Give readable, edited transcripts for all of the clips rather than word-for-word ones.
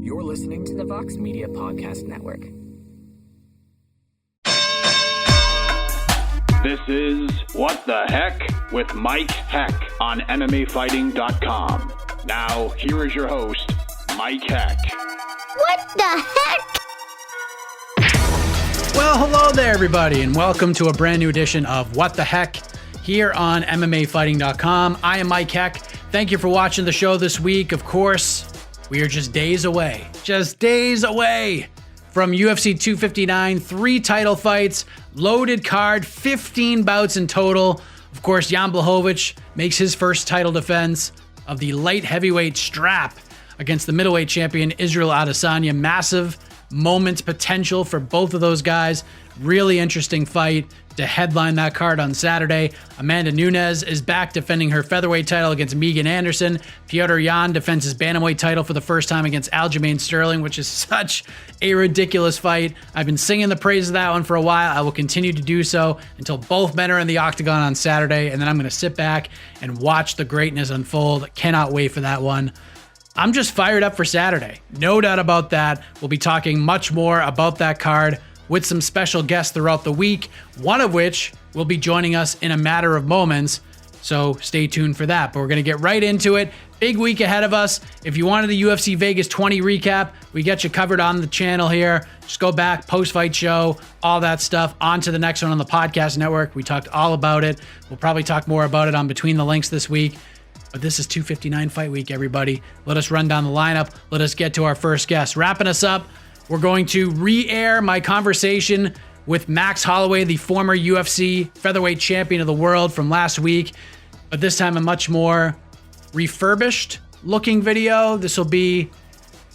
You're listening to the Vox Media Podcast Network. This is What the Heck with Mike Heck on MMAfighting.com. Now, here is your host, Mike Heck. What the heck? Well, hello there, everybody, and welcome to a brand new edition of What the Heck here on MMAfighting.com. I am Mike Heck. Thank you for watching the show this week. Of course, we are just days away from UFC 259, 3 title fights, loaded card, 15 bouts in total. Of course, Jan Blachowicz makes his first title defense of the light heavyweight strap against the middleweight champion Israel Adesanya. Massive moment potential for both of those guys. Really interesting fight to headline that card on Saturday. Amanda Nunes is back defending her featherweight title against Megan Anderson. Petr Yan defends his bantamweight title for the first time against Aljamain Sterling, which is such a ridiculous fight. I've been singing the praise of that one for a while. I will continue to do so until both men are in the octagon on Saturday, and then I'm going to sit back and watch the greatness unfold. Cannot wait for that one. I'm just fired up for Saturday. No doubt about that. We'll be talking much more about that card with some special guests throughout the week, one of which will be joining us in a matter of moments. So stay tuned for that. But we're going to get right into it. Big week ahead of us. If you wanted a UFC Vegas 20 recap, we got you covered on the channel here. Just go back, post-fight show, all that stuff. On to the next one on the podcast network. We talked all about it. We'll probably talk more about it on Between the Links this week. But this is 259 Fight Week, everybody. Let us run down the lineup. Let us get to our first guest. Wrapping us up, we're going to re-air my conversation with Max Holloway, the former UFC featherweight champion of the world from last week, but this time a much more refurbished looking video. This will be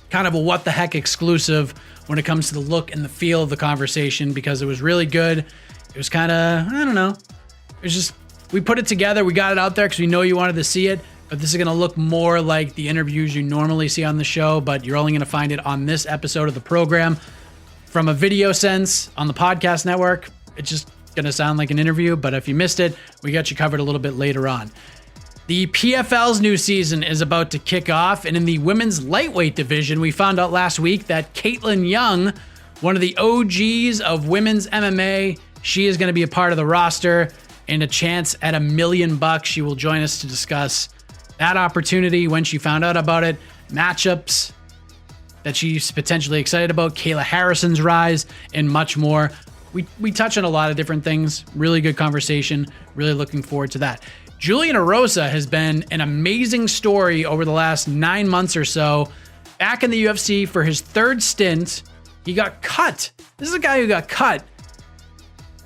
kind of a what the heck exclusive when it comes to the look and the feel of the conversation, because it was really good. It was kind of, I don't know. It was just, we put it together. We got it out there because we know you wanted to see it. But this is going to look more like the interviews you normally see on the show, but you're only going to find it on this episode of the program. From a video sense on the podcast network, it's just going to sound like an interview, but if you missed it, we got you covered a little bit later on. The PFL's new season is about to kick off, and in the women's lightweight division, we found out last week that Kaitlin Young, one of the OGs of women's MMA, she is going to be a part of the roster, and a chance at $1 million. She will join us to discuss that opportunity, when she found out about it, matchups that she's potentially excited about, Kayla Harrison's rise, and much more. We touch on a lot of different things. Really good conversation. Really looking forward to that. Julian Erosa has been an amazing story over the last 9 months or so. Back in the UFC for his third stint, he got cut. This is a guy who got cut.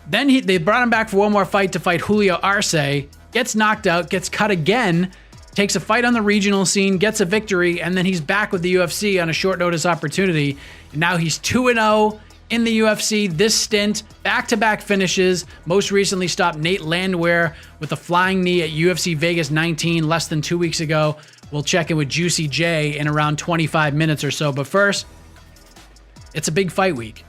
Then they brought him back for one more fight to fight Julio Arce, gets knocked out, gets cut again, takes a fight on the regional scene, gets a victory, and then he's back with the UFC on a short notice opportunity. And now he's 2-0 in the UFC this stint, back-to-back finishes. Most recently stopped Nate Landwehr with a flying knee at UFC Vegas 19 less than 2 weeks ago. We'll check in with Juicy J in around 25 minutes or so. But first, it's a big fight week.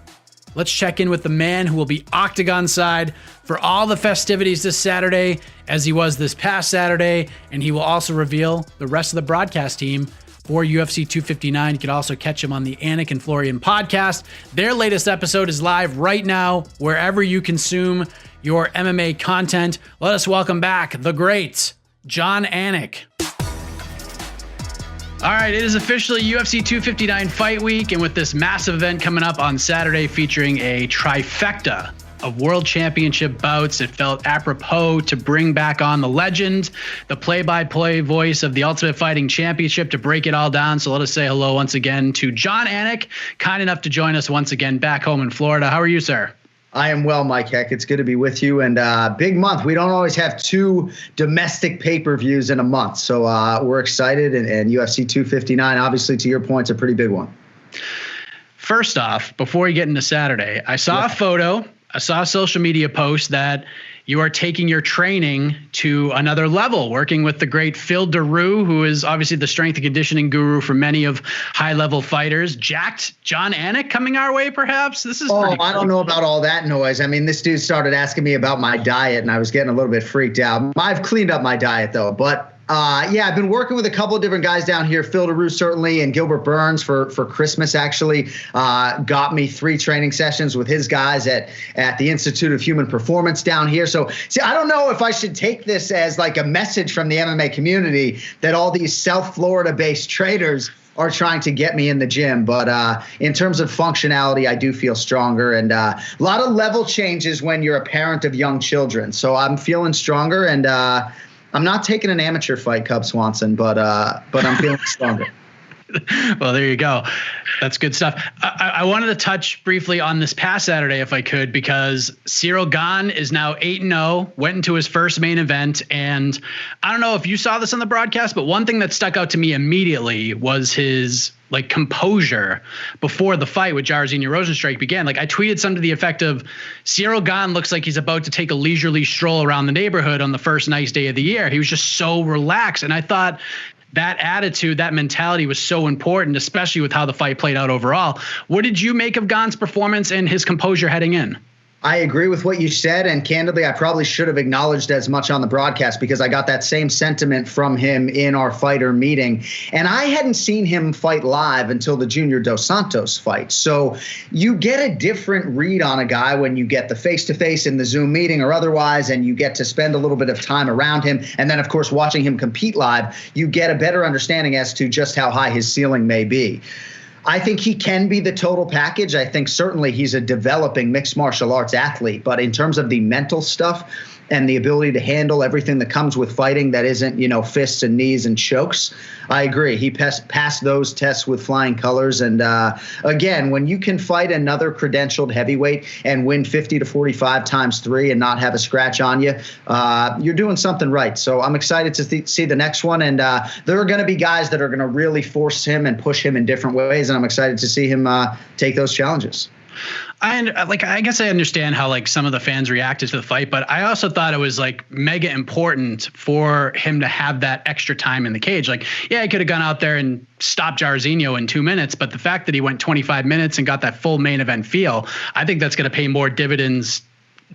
Let's check in with the man who will be octagon side for all the festivities this Saturday, as he was this past Saturday, and he will also reveal the rest of the broadcast team for UFC 259. You can also catch him on the Anik and Florian podcast. Their latest episode is live right now, wherever you consume your MMA content. Let us welcome back the great Jon Anik. All right, it is officially UFC 259 Fight Week, and with this massive event coming up on Saturday featuring a trifecta of world championship bouts, it felt apropos to bring back on the legend, the play-by-play voice of the Ultimate Fighting Championship, to break it all down. So let us say hello once again to Jon Anik, kind enough to join us once again back home in Florida. How are you, sir? I am well, Mike Heck. It's good to be with you. And big month. We don't always have 2 domestic pay-per-views in a month. So we're excited. And UFC 259, obviously, to your point, is a pretty big one. First off, before we get into Saturday, I saw a photo. I saw a social media post that you are taking your training to another level, working with the great Phil Daru, who is obviously the strength and conditioning guru for many of high-level fighters. Jacked Jon Anik coming our way, perhaps? This is pretty cool. I don't know about all that noise. I mean, this dude started asking me about my diet, and I was getting a little bit freaked out. I've cleaned up my diet, though. But I've been working with a couple of different guys down here. Phil DeRue certainly, and Gilbert Burns for Christmas actually got me 3 training sessions with his guys at the Institute of Human Performance down here. So, see, I don't know if I should take this as like a message from the MMA community that all these South Florida-based traders are trying to get me in the gym. But in terms of functionality, I do feel stronger, and a lot of level changes when you're a parent of young children. So I'm feeling stronger, and I'm not taking an amateur fight, Cub Swanson, but I'm feeling stronger. Well, there you go. That's good stuff. I wanted to touch briefly on this past Saturday, if I could, because Ciryl Gane is now 8-0, went into his first main event. And I don't know if you saw this on the broadcast, but one thing that stuck out to me immediately was his composure before the fight with Jairzinho Rozenstruik began. I tweeted something to the effect of, Ciryl Gane looks like he's about to take a leisurely stroll around the neighborhood on the first nice day of the year. He was just so relaxed. And I thought that attitude, that mentality was so important, especially with how the fight played out overall. What did you make of Gane's performance and his composure heading in? I agree with what you said, and candidly, I probably should have acknowledged as much on the broadcast because I got that same sentiment from him in our fighter meeting. And I hadn't seen him fight live until the Junior Dos Santos fight. So you get a different read on a guy when you get the face-to-face in the Zoom meeting or otherwise, and you get to spend a little bit of time around him. And then, of course, watching him compete live, you get a better understanding as to just how high his ceiling may be. I think he can be the total package. I think certainly he's a developing mixed martial arts athlete. But in terms of the mental stuff and the ability to handle everything that comes with fighting that isn't, fists and knees and chokes, I agree. He passed those tests with flying colors. And again, when you can fight another credentialed heavyweight and win 50 to 45 times 3 and not have a scratch on you, you're doing something right. So I'm excited to see the next one. And there are going to be guys that are going to really force him and push him in different ways. And I'm excited to see him take those challenges. I guess I understand how some of the fans reacted to the fight, but I also thought it was mega important for him to have that extra time in the cage. He could have gone out there and stopped Jairzinho in 2 minutes, but the fact that he went 25 minutes and got that full main event feel, I think that's going to pay more dividends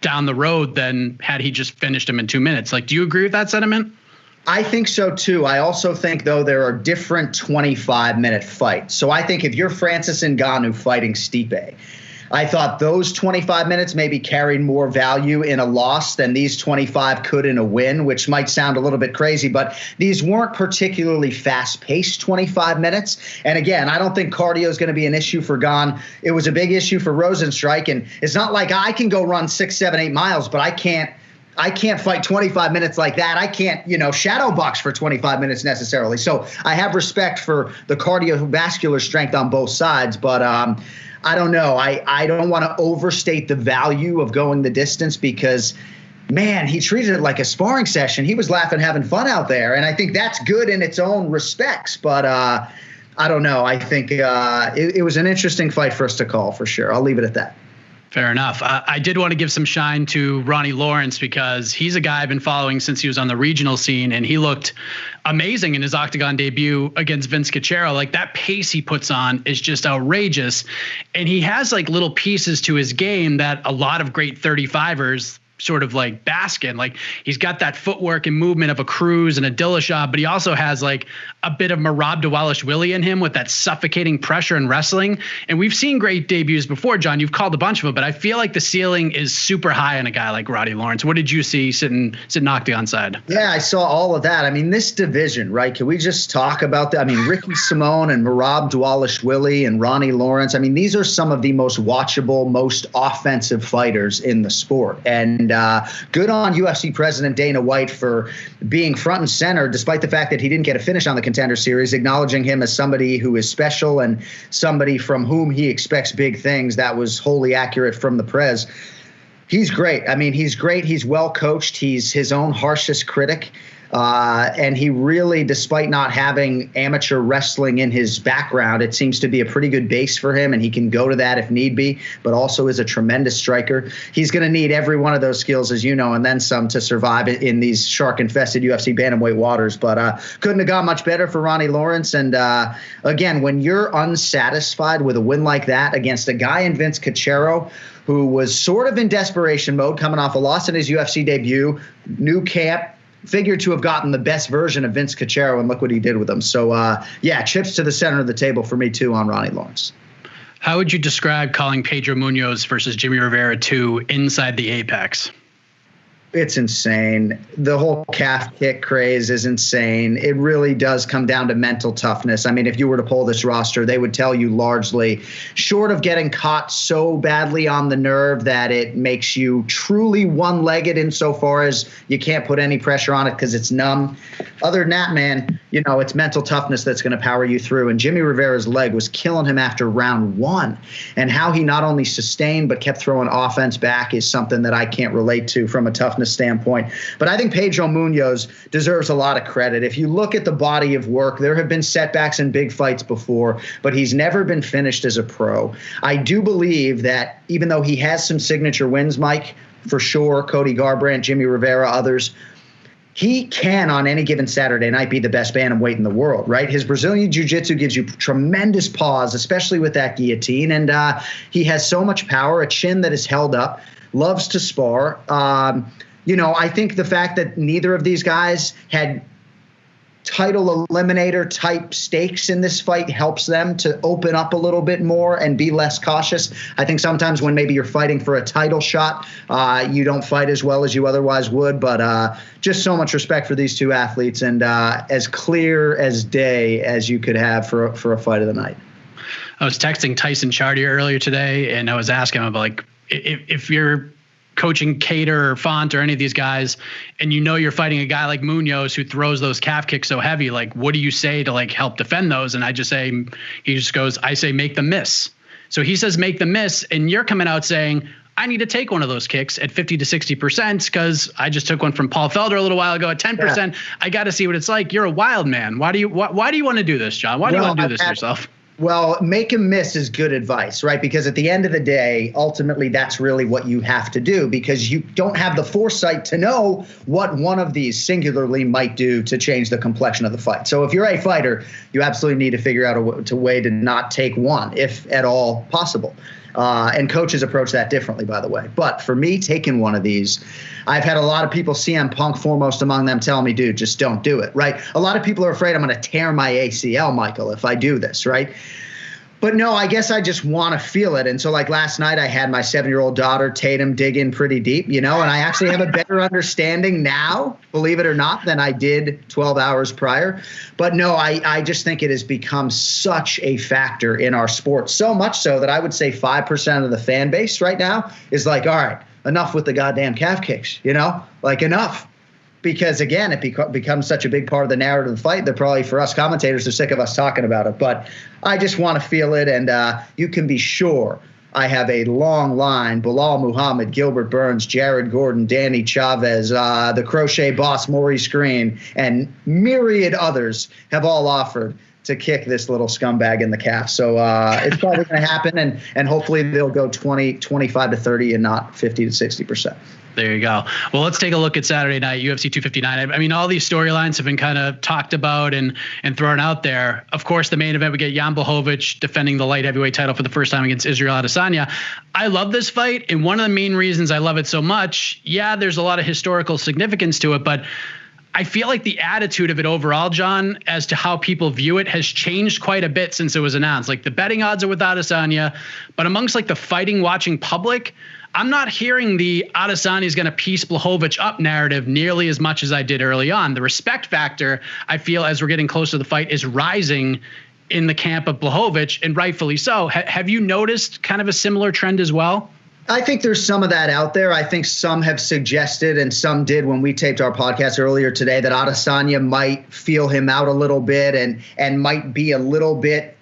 down the road than had he just finished him in 2 minutes. Do you agree with that sentiment? I think so, too. I also think, though, there are different 25-minute fights. So I think if you're Francis Ngannou fighting Stipe, I thought those 25 minutes maybe carried more value in a loss than these 25 could in a win, which might sound a little bit crazy, but these weren't particularly fast-paced 25 minutes. And again, I don't think cardio is going to be an issue for Gane. It was a big issue for Rozenstruik, and it's not like I can go run 6, 7, 8 miles, but I can't fight 25 minutes like that. I can't, shadow box for 25 minutes necessarily. So I have respect for the cardiovascular strength on both sides, but I don't know. I don't want to overstate the value of going the distance because, man, he treated it like a sparring session. He was laughing, having fun out there. And I think that's good in its own respects. But I don't know. I think it was an interesting fight for us to call for sure. I'll leave it at that. Fair enough. I did want to give some shine to Ronnie Lawrence because he's a guy I've been following since he was on the regional scene, and he looked amazing in his octagon debut against Vince Cachero. That pace he puts on is just outrageous, and he has little pieces to his game that a lot of great 35ers sort of bask in. He's got that footwork and movement of a Cruz and a Dillashaw, but he also has a bit of Merab Dvalishvili in him with that suffocating pressure and wrestling. And we've seen great debuts before, John. You've called a bunch of them, but I feel like the ceiling is super high on a guy like Roddy Lawrence. What did you see sitting octagon side? Yeah, I saw all of that. I mean, this division, right? Can we just talk about that? I mean, Ricky Simone and Merab Dvalishvili and Ronnie Lawrence. I mean, these are some of the most watchable, most offensive fighters in the sport. And good on UFC President Dana White for being front and center, despite the fact that he didn't get a finish on the Contender Series, acknowledging him as somebody who is special and somebody from whom he expects big things. That was wholly accurate from the Prez. He's great. I mean, he's great. He's well coached. He's his own harshest critic. And he really, despite not having amateur wrestling in his background, it seems to be a pretty good base for him, and he can go to that if need be, but also is a tremendous striker. He's going to need every one of those skills, as you know, and then some to survive in these shark-infested UFC bantamweight waters. But couldn't have gone much better for Ronnie Lawrence. And again, when you're unsatisfied with a win like that against a guy in Vince Cachero, who was sort of in desperation mode coming off a loss in his UFC debut, new camp, figured to have gotten the best version of Vince Cachero, and look what he did with him. So, chips to the center of the table for me, too, on Ronnie Lawrence. How would you describe calling Pedro Munoz versus Jimmy Rivera 2 inside the Apex? It's insane. The whole calf kick craze is insane. It really does come down to mental toughness. I mean, if you were to poll this roster, they would tell you largely, short of getting caught so badly on the nerve that it makes you truly one-legged insofar as you can't put any pressure on it because it's numb. Other than that, man, it's mental toughness that's going to power you through. And Jimmy Rivera's leg was killing him after round 1. And how he not only sustained but kept throwing offense back is something that I can't relate to from a toughness standpoint. But I think Pedro Munoz deserves a lot of credit. If you look at the body of work, there have been setbacks in big fights before, but he's never been finished as a pro. I do believe that even though he has some signature wins, Mike, for sure, Cody Garbrandt, Jimmy Rivera, others, he can, on any given Saturday night, be the best bantamweight in the world, right? His Brazilian Jiu-Jitsu gives you tremendous pause, especially with that guillotine, and he has so much power, a chin that is held up, loves to spar. I think the fact that neither of these guys had title eliminator type stakes in this fight helps them to open up a little bit more and be less cautious. I think sometimes when maybe you're fighting for a title shot, you don't fight as well as you otherwise would. But just so much respect for these two athletes, and as clear as day as you could have for a fight of the night. I was texting Tyson Chartier earlier today, and I was asking him about, if you're coaching Kattar or Font or any of these guys, and you're fighting a guy like Munoz who throws those calf kicks so heavy, what do you say to help defend those? And I just say, I say, make them miss. So he says, make them miss. And you're coming out saying, I need to take one of those kicks at 50 to 60% because I just took one from Paul Felder a little while ago at 10%. Yeah. I got to see what it's like. You're a wild man. Why do you want to do this, John? Why do you want to do this to yourself? Well, make him miss is good advice, right? Because at the end of the day, ultimately, that's really what you have to do, because you don't have the foresight to know what one of these singularly might do to change the complexion of the fight. So if you're a fighter, you absolutely need to figure out a way to not take one, if at all possible. And coaches approach that differently, by the way. But for me, taking one of these, I've had a lot of people, CM Punk foremost among them, telling me, dude, just don't do it, right? A lot of people are afraid I'm going to tear my ACL, Michael, if I do this, right? But no, I guess I just want to feel it. And so last night I had my 7-year-old daughter, Tatum, dig in pretty deep, and I actually have a better understanding now, believe it or not, than I did 12 hours prior. But no, I just think it has become such a factor in our sport, so much so that I would say 5% of the fan base right now is all right, enough with the goddamn calf kicks, enough. Because, again, it becomes such a big part of the narrative of the fight that probably for us commentators, they're sick of us talking about it. But I just want to feel it, and you can be sure I have a long line. Bilal Muhammad, Gilbert Burns, Jared Gordon, Danny Chavez, the crochet boss Maurice Green, and myriad others have all offered to kick this little scumbag in the calf. So it's probably going to happen, and hopefully they'll go 25 to 30 and not 50 to 60%. There you go. Well, let's take a look at Saturday night, UFC 259. I mean, all these storylines have been kind of talked about and thrown out there. Of course, the main event, we get Jan Blachowicz defending the light heavyweight title for the first time against Israel Adesanya. I love this fight, and one of the main reasons I love it so much, there's a lot of historical significance to it, but I feel like the attitude of it overall, John, as to how people view it has changed quite a bit since it was announced. The betting odds are with Adesanya, but amongst the fighting watching public, I'm not hearing the Adesanya is going to piece Blachowicz up narrative nearly as much as I did early on. The respect factor, I feel, as we're getting closer to the fight, is rising in the camp of Blachowicz, and rightfully so. Have you noticed kind of a similar trend as well? I think there's some of that out there. I think some have suggested, and some did when we taped our podcast earlier today, that Adesanya might feel him out a little bit and might be a little bit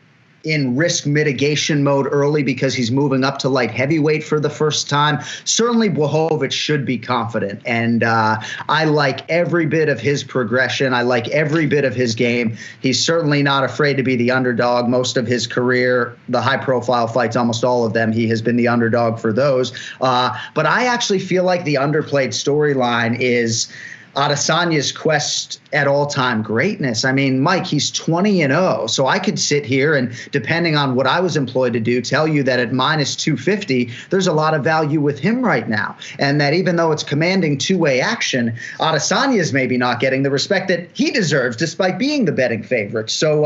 in risk mitigation mode early because he's moving up to light heavyweight for the first time. Certainly Blachowicz should be confident, and I like every bit of his progression. I like every bit of his game. He's certainly not afraid to be the underdog. Most of his career, the high-profile fights, almost all of them, he has been the underdog for those. But I actually feel like the underplayed storyline is Adesanya's quest at all-time greatness. I mean, Mike, he's 20-0. So I could sit here and, depending on what I was employed to do, tell you that at minus 250, there's a lot of value with him right now. And that even though it's commanding two-way action, Adesanya's maybe not getting the respect that he deserves despite being the betting favorite. So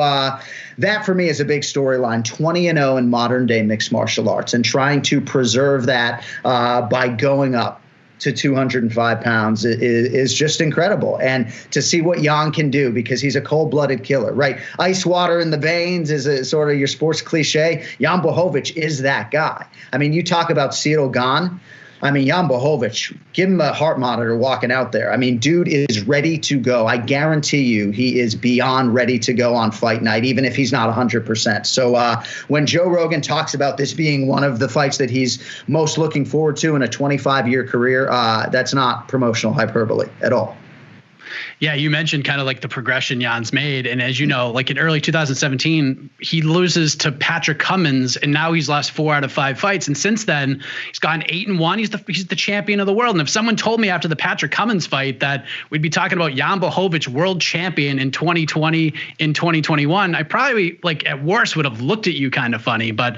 that for me is a big storyline, 20-0 in modern-day mixed martial arts, and trying to preserve that by going up to 205 pounds is just incredible. And to see what Jan can do, because he's a cold-blooded killer, right? Ice water in the veins is a sort of your sports cliche. Jan Blachowicz is that guy. I mean, you talk about Ciryl Gane. I mean, Jan Blachowicz, give him a heart monitor walking out there. I mean, dude is ready to go. I guarantee you he is beyond ready to go on fight night, even if he's not 100%. So when Joe Rogan talks about this being one of the fights that he's most looking forward to in a 25-year career, that's not promotional hyperbole at all. Yeah, you mentioned kind of like the progression Jan's made. And as you know, like in early 2017, he loses to Patrick Cummins, and now he's lost 4 out of 5 fights. And since then, he's gone 8-1. He's the champion of the world. And if someone told me after the Patrick Cummins fight that we'd be talking about Jan Blachowicz world champion in 2020, in 2021, I probably, like, at worst would have looked at you kind of funny. But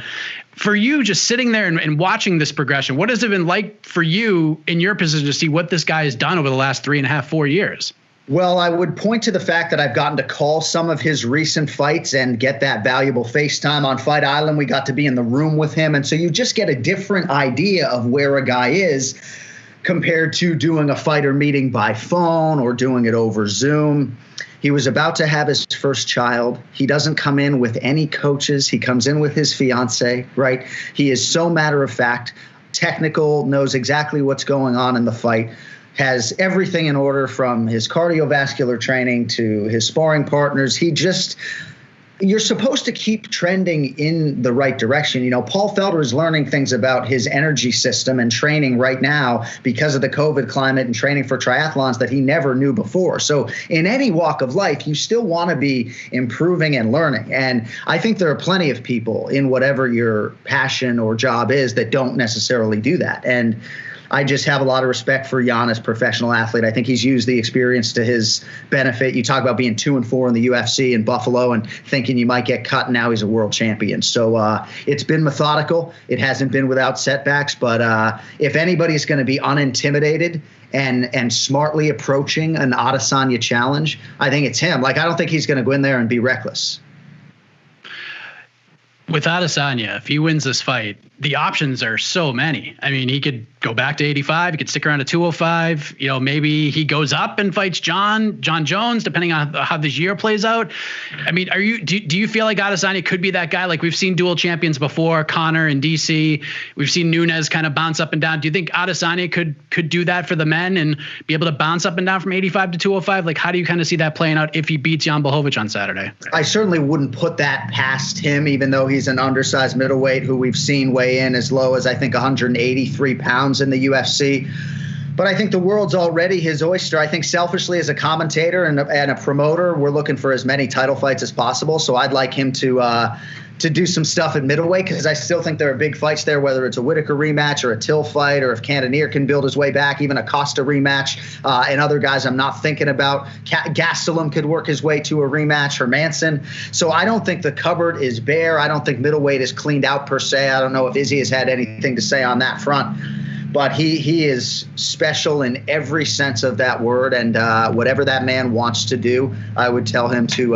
for you, just sitting there and watching this progression, what has it been like for you in your position to see what this guy has done over the last 3.5, 4 years? Well, I would point to the fact that I've gotten to call some of his recent fights and get that valuable FaceTime on Fight Island. We got to be in the room with him. And so you just get a different idea of where a guy is compared to doing a fighter meeting by phone or doing it over Zoom. He was about to have his first child. He doesn't come in with any coaches. He comes in with his fiance, right? He is so matter of fact, technical, knows exactly what's going on in the fight, has everything in order from his cardiovascular training to his sparring partners. You're supposed to keep trending in the right direction. You know, Paul Felder is learning things about his energy system and training right now because of the COVID climate and training for triathlons that he never knew before. So in any walk of life, you still want to be improving and learning. And I think there are plenty of people in whatever your passion or job is that don't necessarily do that. And I just have a lot of respect for Jan as a professional athlete. I think he's used the experience to his benefit. You talk about being 2-4 in the UFC in Buffalo and thinking you might get cut, and now he's a world champion. So it's been methodical. It hasn't been without setbacks. But if anybody's going to be unintimidated and smartly approaching an Adesanya challenge, I think it's him. Like, I don't think he's going to go in there and be reckless. With Adesanya, if he wins this fight, the options are so many. I mean, he could go back to 85. He could stick around to 205. You know, maybe he goes up and fights John Jones, depending on how this year plays out. I mean, do you feel like Adesanya could be that guy? Like, we've seen dual champions before, Conor and DC. We've seen Nunes kind of bounce up and down. Do you think Adesanya could do that for the men and be able to bounce up and down from 85 to 205? Like, how do you kind of see that playing out if he beats Jan Blachowicz on Saturday? I certainly wouldn't put that past him, even though he's an undersized middleweight who we've seen weigh in as low as, I think, 183 pounds in the UFC. But I think the world's already his oyster. I think selfishly, as a commentator and a promoter, we're looking for as many title fights as possible. So I'd like him to do some stuff at middleweight, because I still think there are big fights there, whether it's a Whitaker rematch or a Till fight, or if Cannonier can build his way back, even a Costa rematch, and other guys I'm not thinking about. Gastelum could work his way to a rematch, or Manson. So I don't think the cupboard is bare. I don't think middleweight is cleaned out per se. I don't know if Izzy has had anything to say on that front. But he is special in every sense of that word, and whatever that man wants to do, I would tell him to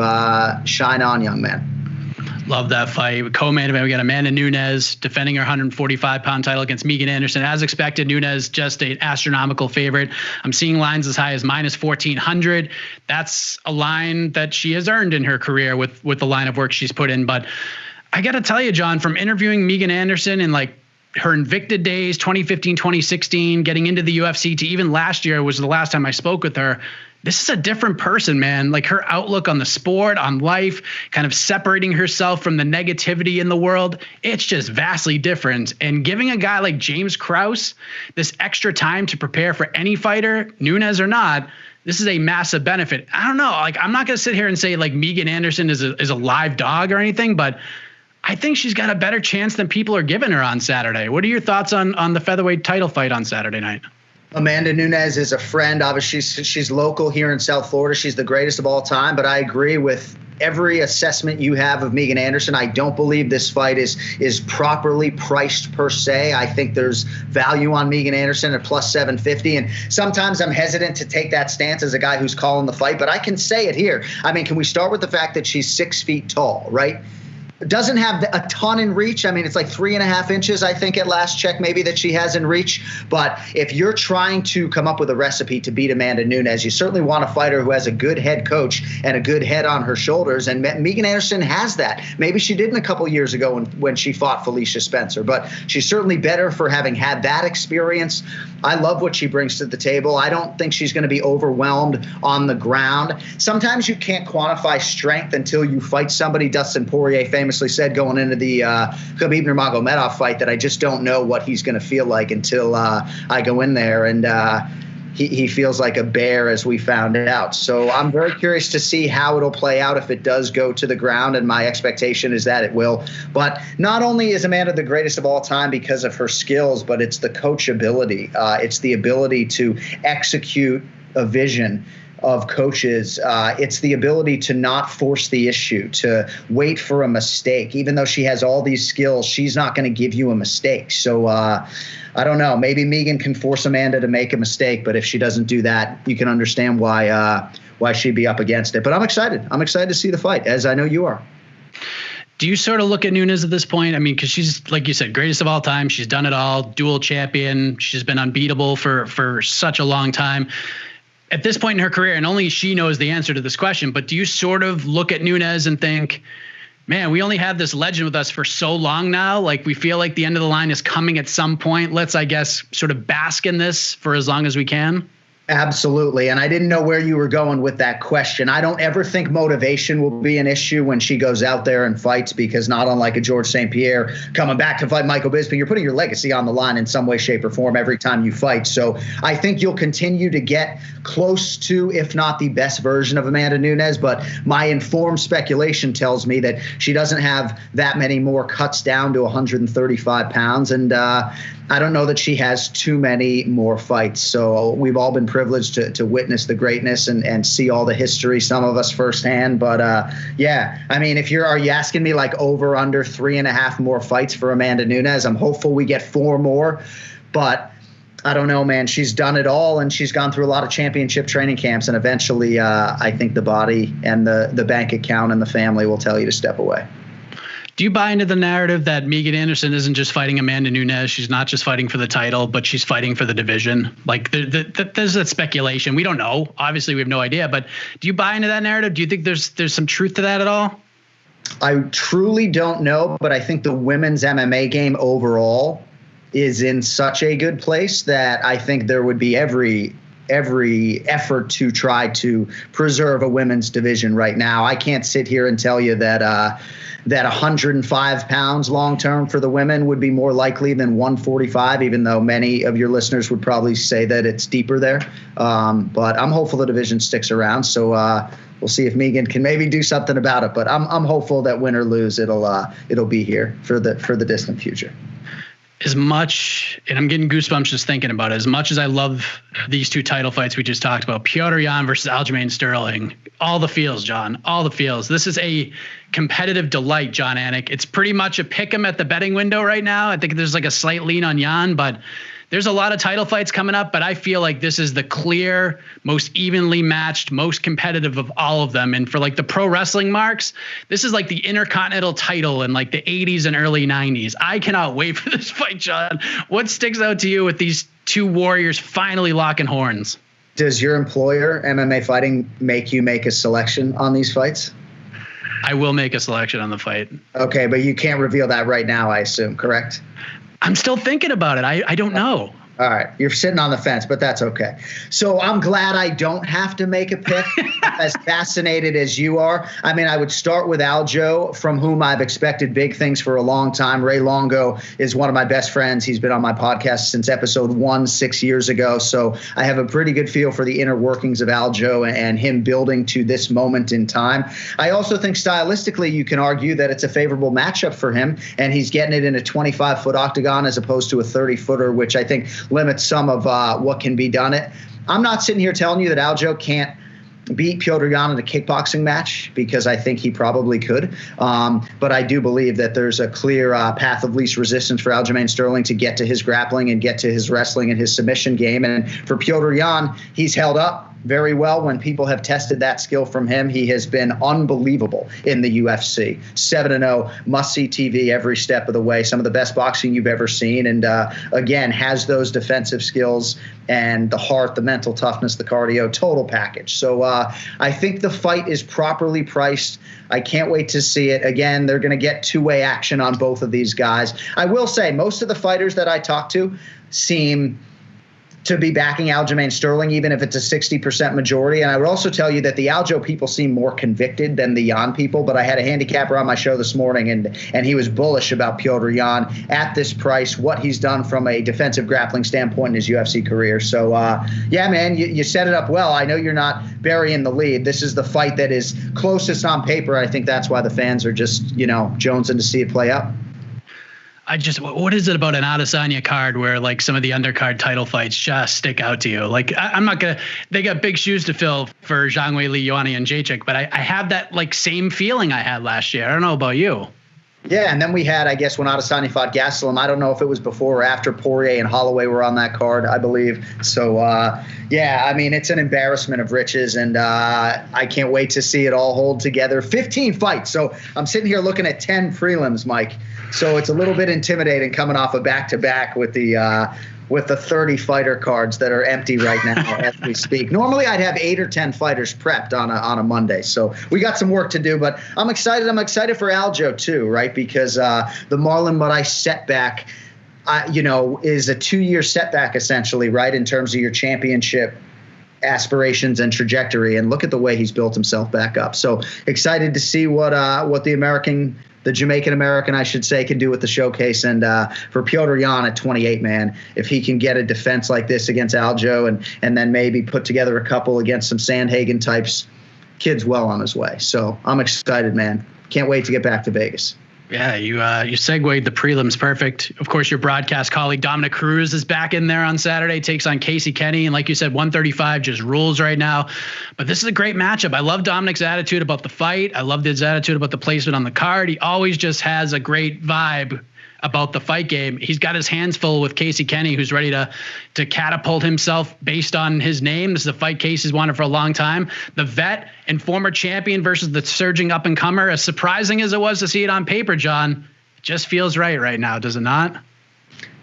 shine on, young man. Love that fight. Co-main event, we got Amanda Nunes defending her 145-pound title against Megan Anderson. As expected, Nunes just an astronomical favorite. I'm seeing lines as high as minus 1,400. That's a line that she has earned in her career with the line of work she's put in. But I got to tell you, John, from interviewing Megan Anderson and like her Invicta days, 2015, 2016, getting into the UFC, to even last year was the last time I spoke with her. This is a different person, man. Like, her outlook on the sport, on life, kind of separating herself from the negativity in the world. It's just vastly different. And giving a guy like James Krause this extra time to prepare for any fighter, Nunes or not, this is a massive benefit. I don't know. Like, I'm not going to sit here and say like Megan Anderson is a live dog or anything, but I think she's got a better chance than people are giving her on Saturday. What are your thoughts on the featherweight title fight on Saturday night? Amanda Nunes is a friend. Obviously, she's local here in South Florida. She's the greatest of all time, but I agree with every assessment you have of Megan Anderson. I don't believe this fight is properly priced per se. I think there's value on Megan Anderson at plus 750. And sometimes I'm hesitant to take that stance as a guy who's calling the fight, but I can say it here. I mean, can we start with the fact that she's 6 feet tall, right? Doesn't have a ton in reach. I mean, it's like 3.5 inches, I think, at last check, maybe, that she has in reach. But if you're trying to come up with a recipe to beat Amanda Nunes, you certainly want a fighter who has a good head coach and a good head on her shoulders. And Megan Anderson has that. Maybe she didn't a couple years ago when she fought Felicia Spencer, but she's certainly better for having had that experience. I love what she brings to the table. I don't think she's going to be overwhelmed on the ground. Sometimes you can't quantify strength until you fight somebody. Dustin Poirier famously said going into the Khabib Nurmagomedov fight that I just don't know what he's going to feel like until I go in there. And he feels like a bear, as we found out. So I'm very curious to see how it'll play out if it does go to the ground, and my expectation is that it will. But not only is Amanda the greatest of all time because of her skills, but it's the coachability. It's the ability to execute a vision of coaches. It's the ability to not force the issue, to wait for a mistake. Even though she has all these skills, she's not going to give you a mistake. So I don't know. Maybe Megan can force Amanda to make a mistake, but if she doesn't do that, you can understand why she'd be up against it. But I'm excited. I'm excited to see the fight, as I know you are. Do you sort of look at Nunes at this point? I mean, because she's, like you said, greatest of all time. She's done it all, dual champion. She's been unbeatable for such a long time. At this point in her career, and only she knows the answer to this question, but do you sort of look at Nunes and think, man, we only have this legend with us for so long now. Like, we feel like the end of the line is coming at some point. Let's, I guess, sort of bask in this for as long as we can. Absolutely. And I didn't know where you were going with that question. I don't ever think motivation will be an issue when she goes out there and fights, because not unlike a George St. Pierre coming back to fight Michael Bisping, you're putting your legacy on the line in some way, shape, or form every time you fight. So I think you'll continue to get close to, if not the best version of Amanda Nunes. But my informed speculation tells me that she doesn't have that many more cuts down to 135 pounds. And I don't know that she has too many more fights. So we've all been privileged to witness the greatness and see all the history, some of us firsthand. But yeah, I mean, are you asking me like over under 3.5 more fights for Amanda Nunes? I'm hopeful we get 4 more, but I don't know, man. She's done it all, and she's gone through a lot of championship training camps, and eventually I think the body and the bank account and the family will tell you to step away. Do you buy into the narrative that Megan Anderson isn't just fighting Amanda Nunes? She's not just fighting for the title, but she's fighting for the division. Like, there's that speculation. We don't know. Obviously, we have no idea. But do you buy into that narrative? Do you think there's some truth to that at all? I truly don't know, but I think the women's MMA game overall is in such a good place that I think there would be every effort to try to preserve a women's division right now. I can't sit here and tell you that 105 pounds long-term for the women would be more likely than 145, even though many of your listeners would probably say that it's deeper there. But I'm hopeful the division sticks around. So we'll see if Megan can maybe do something about it. But I'm hopeful that win or lose, it'll be here for the distant future. As much, and I'm getting goosebumps just thinking about it, as much as I love these 2 title fights we just talked about, Petr Yan versus Aljamain Sterling, all the feels, John, all the feels. This is a competitive delight, Jon Anik. It's pretty much a pick 'em at the betting window right now. I think there's like a slight lean on Yan, but there's a lot of title fights coming up, but I feel like this is the clear, most evenly matched, most competitive of all of them. And for like the pro wrestling marks, this is like the Intercontinental title in like the 80s and early 90s. I cannot wait for this fight, John. What sticks out to you with these 2 warriors finally locking horns? Does your employer, MMA Fighting, make you make a selection on these fights? I will make a selection on the fight. Okay, but you can't reveal that right now, I assume, correct? I'm still thinking about it. I don't know. All right. You're sitting on the fence, but that's okay. So I'm glad I don't have to make a pick. As fascinated as you are. I mean, I would start with Aljo, from whom I've expected big things for a long time. Ray Longo is one of my best friends. He's been on my podcast since episode 1 6 years ago. So I have a pretty good feel for the inner workings of Aljo and him building to this moment in time. I also think stylistically, you can argue that it's a favorable matchup for him, and he's getting it in a 25-foot octagon as opposed to a 30-footer, which I think limit some of what can be done. I'm not sitting here telling you that Aljo can't beat Petr Yan in a kickboxing match, because I think he probably could. But I do believe that there's a clear path of least resistance for Aljamain Sterling to get to his grappling and get to his wrestling and his submission game. And for Petr Yan, he's held up very well when people have tested that skill from him. He has been unbelievable in the UFC. 7-0, must-see TV every step of the way. Some of the best boxing you've ever seen. And again, has those defensive skills and the heart, the mental toughness, the cardio, total package. So I think the fight is properly priced. I can't wait to see it. Again, they're going to get two-way action on both of these guys. I will say most of the fighters that I talk to seem to be backing Aljamain Sterling, even if it's a 60% majority. And I would also tell you that the Aljo people seem more convicted than the Yan people. But I had a handicapper on my show this morning, and he was bullish about Petr Yan at this price, what he's done from a defensive grappling standpoint in his UFC career. So, yeah, man, you set it up well. I know you're not burying the lead. This is the fight that is closest on paper. I think that's why the fans are just, jonesing to see it play out. What is it about an Adesanya card where like some of the undercard title fights just stick out to you? Like they got big shoes to fill for Zhang Weili, Ioane, and Jacek, but I have that like same feeling I had last year. I don't know about you. Yeah, and then we had, I guess, when Adesanya fought Gastelum, I don't know if it was before or after Poirier and Holloway were on that card, I believe. So, yeah, I mean, it's an embarrassment of riches, and I can't wait to see it all hold together. 15 fights. So I'm sitting here looking at 10 prelims, Mike. So it's a little bit intimidating coming off a back-to-back with the 30 fighter cards that are empty right now as we speak. Normally I'd have 8 or 10 fighters prepped on a Monday. So we got some work to do, but I'm excited. I'm excited for Aljo too, right? Because the Marlon Moraes setback, is a 2-year setback essentially, right? In terms of your championship aspirations and trajectory. And look at the way he's built himself back up. So excited to see what the Jamaican American, I should say, can do with the showcase. And for Petr Yan at 28, man, if he can get a defense like this against Aljo and then maybe put together a couple against some Sandhagen types, kid's well on his way. So I'm excited, man. Can't wait to get back to Vegas. Yeah, you segued the prelims perfect. Of course, your broadcast colleague Dominic Cruz is back in there on Saturday, takes on Casey Kenny. And like you said, 135 just rules right now. But this is a great matchup. I love Dominic's attitude about the fight. I love his attitude about the placement on the card. He always just has a great vibe about the fight game. He's got his hands full with Casey Kenny, who's ready to catapult himself based on his name. This is a fight Casey's wanted for a long time. The vet and former champion versus the surging up-and-comer. As surprising as it was to see it on paper, John, it just feels right now, does it not?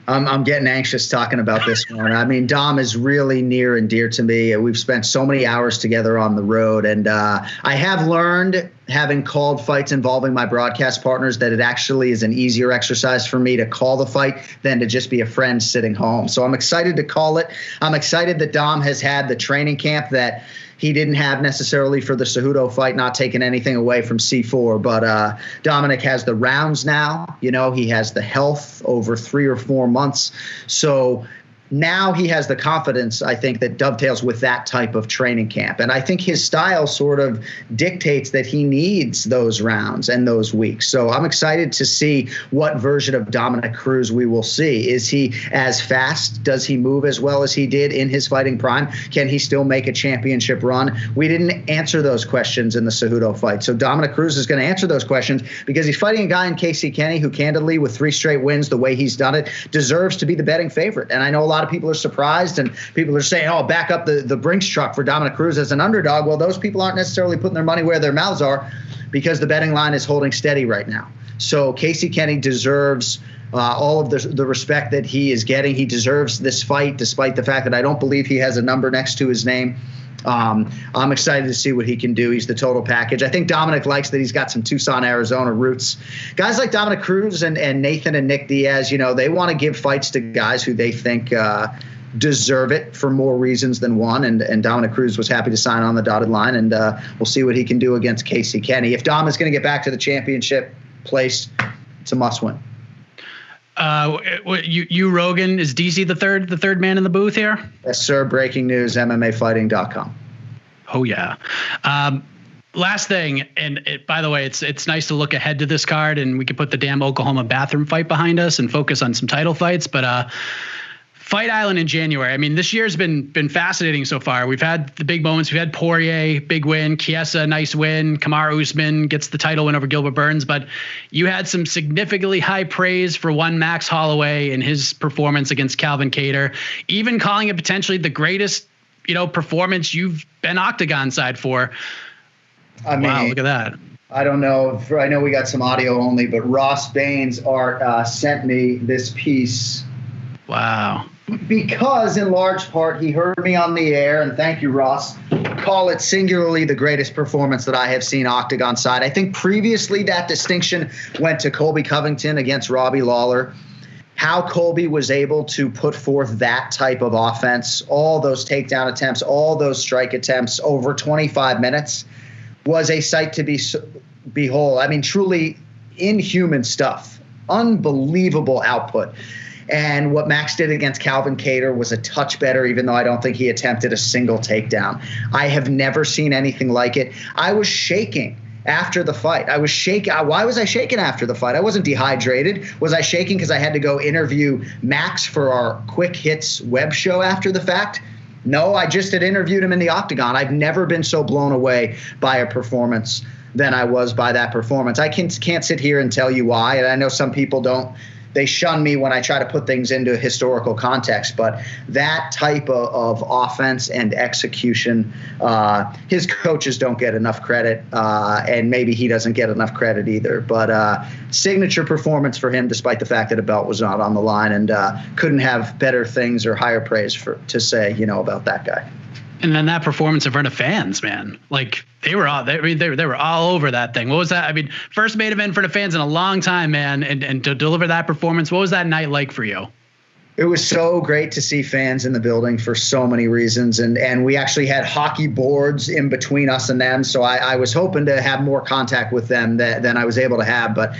I'm getting anxious talking about this one. I mean, Dom is really near and dear to me. We've spent so many hours together on the road, and I have learned, having called fights involving my broadcast partners, that it actually is an easier exercise for me to call the fight than to just be a friend sitting home. So I'm excited to call it. I'm excited that Dom has had the training camp that he didn't have necessarily for the Cejudo fight, not taking anything away from C4. But Dominic has the rounds now. He has the health over 3 or 4 months. So now he has the confidence, I think, that dovetails with that type of training camp. And I think his style sort of dictates that he needs those rounds and those weeks. So I'm excited to see what version of Dominic Cruz we will see. Is he as fast? Does he move as well as he did in his fighting prime? Can he still make a championship run? We didn't answer those questions in the Cejudo fight. So Dominic Cruz is going to answer those questions because he's fighting a guy in Casey Kenny who, candidly, with 3 straight wins, the way he's done it, deserves to be the betting favorite. And I know a lot of people are surprised and people are saying, oh, back up the Brinks truck for Dominic Cruz as an underdog. Well, those people aren't necessarily putting their money where their mouths are because the betting line is holding steady right now. So Casey Kenny deserves all of the respect that he is getting. He deserves this fight, despite the fact that I don't believe he has a number next to his name. I'm excited to see what he can do. He's the total package. I think Dominic likes that he's got some Tucson, Arizona roots. Guys like Dominic Cruz and Nathan and Nick Diaz, they want to give fights to guys who they think deserve it for more reasons than one. And Dominic Cruz was happy to sign on the dotted line, and we'll see what he can do against Casey Kenny. If Dom is going to get back to the championship place, it's a must-win. You Rogan, is DC the third man in the booth here? Yes, sir. Breaking news, MMAfighting.com. Oh yeah. Last thing, and by the way, it's nice to look ahead to this card, and we could put the damn Oklahoma bathroom fight behind us and focus on some title fights. But Fight Island in January. I mean, this year's been fascinating so far. We've had the big moments. We've had Poirier, big win. Chiesa, nice win. Kamaru Usman gets the title win over Gilbert Burns. But you had some significantly high praise for one Max Holloway and his performance against Calvin Kattar, even calling it potentially the greatest, performance you've been Octagon side for. I mean, wow, look at that. I don't know. I know we got some audio only, but Ross Baines Art sent me this piece. Wow. Because in large part, he heard me on the air, and thank you, Ross, call it singularly the greatest performance that I have seen Octagon side. I think previously that distinction went to Colby Covington against Robbie Lawler. How Colby was able to put forth that type of offense, all those takedown attempts, all those strike attempts over 25 minutes was a sight to behold. I mean, truly inhuman stuff, unbelievable output. And what Max did against Calvin Kattar was a touch better, even though I don't think he attempted a single takedown. I have never seen anything like it. I was shaking after the fight. I was shaking. Why was I shaking after the fight? I wasn't dehydrated. Was I shaking because I had to go interview Max for our Quick Hits web show after the fact? No, I just had interviewed him in the Octagon. I've never been so blown away by a performance than I was by that performance. I can't sit here and tell you why, and I know some people don't. They shun me when I try to put things into historical context, but that type of offense and execution, his coaches don't get enough credit, and maybe he doesn't get enough credit either. But signature performance for him, despite the fact that a belt was not on the line, and couldn't have better things or higher praise to say, about that guy. And then that performance in front of fans, man, like they were all over that thing. What was that? I mean, first main event in front of fans in a long time, man. And to deliver that performance, what was that night like for you? It was so great to see fans in the building for so many reasons. And we actually had hockey boards in between us and them. So I was hoping to have more contact with them than I was able to have. But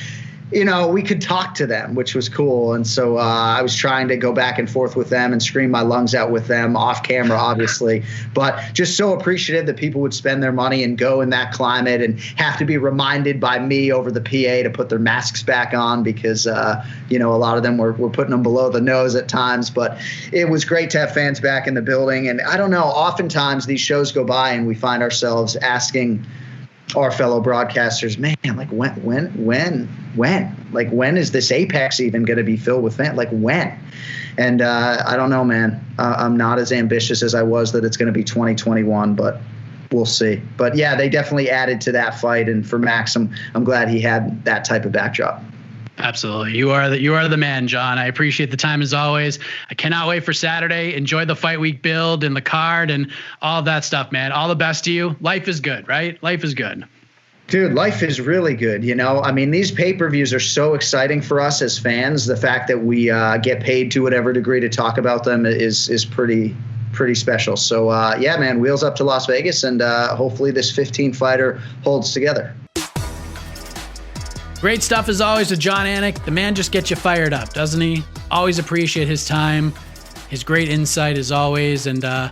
we could talk to them, which was cool. And so I was trying to go back and forth with them and scream my lungs out with them off camera, obviously. But just so appreciative that people would spend their money and go in that climate and have to be reminded by me over the PA to put their masks back on because, a lot of them were putting them below the nose at times. But it was great to have fans back in the building. And I don't know, oftentimes these shows go by and we find ourselves asking our fellow broadcasters, man, like when is this Apex even going to be filled with fans? Like when? And I don't know, man. I'm not as ambitious as I was that it's going to be 2021, but we'll see. But yeah, they definitely added to that fight. And for Max, I'm glad he had that type of backdrop. Absolutely. You are the man, Jon. I appreciate the time as always. I cannot wait for Saturday. Enjoy the fight week build and the card and all of that stuff, man. All the best to you. Life is good, right? Life is good. Dude, life is really good. I mean, these pay-per-views are so exciting for us as fans. The fact that we get paid to whatever degree to talk about them is pretty special. So, yeah, man, wheels up to Las Vegas, and hopefully this 15-fighter holds together. Great stuff as always with Jon Anik. The man just gets you fired up, doesn't he? Always appreciate his time, his great insight as always. And I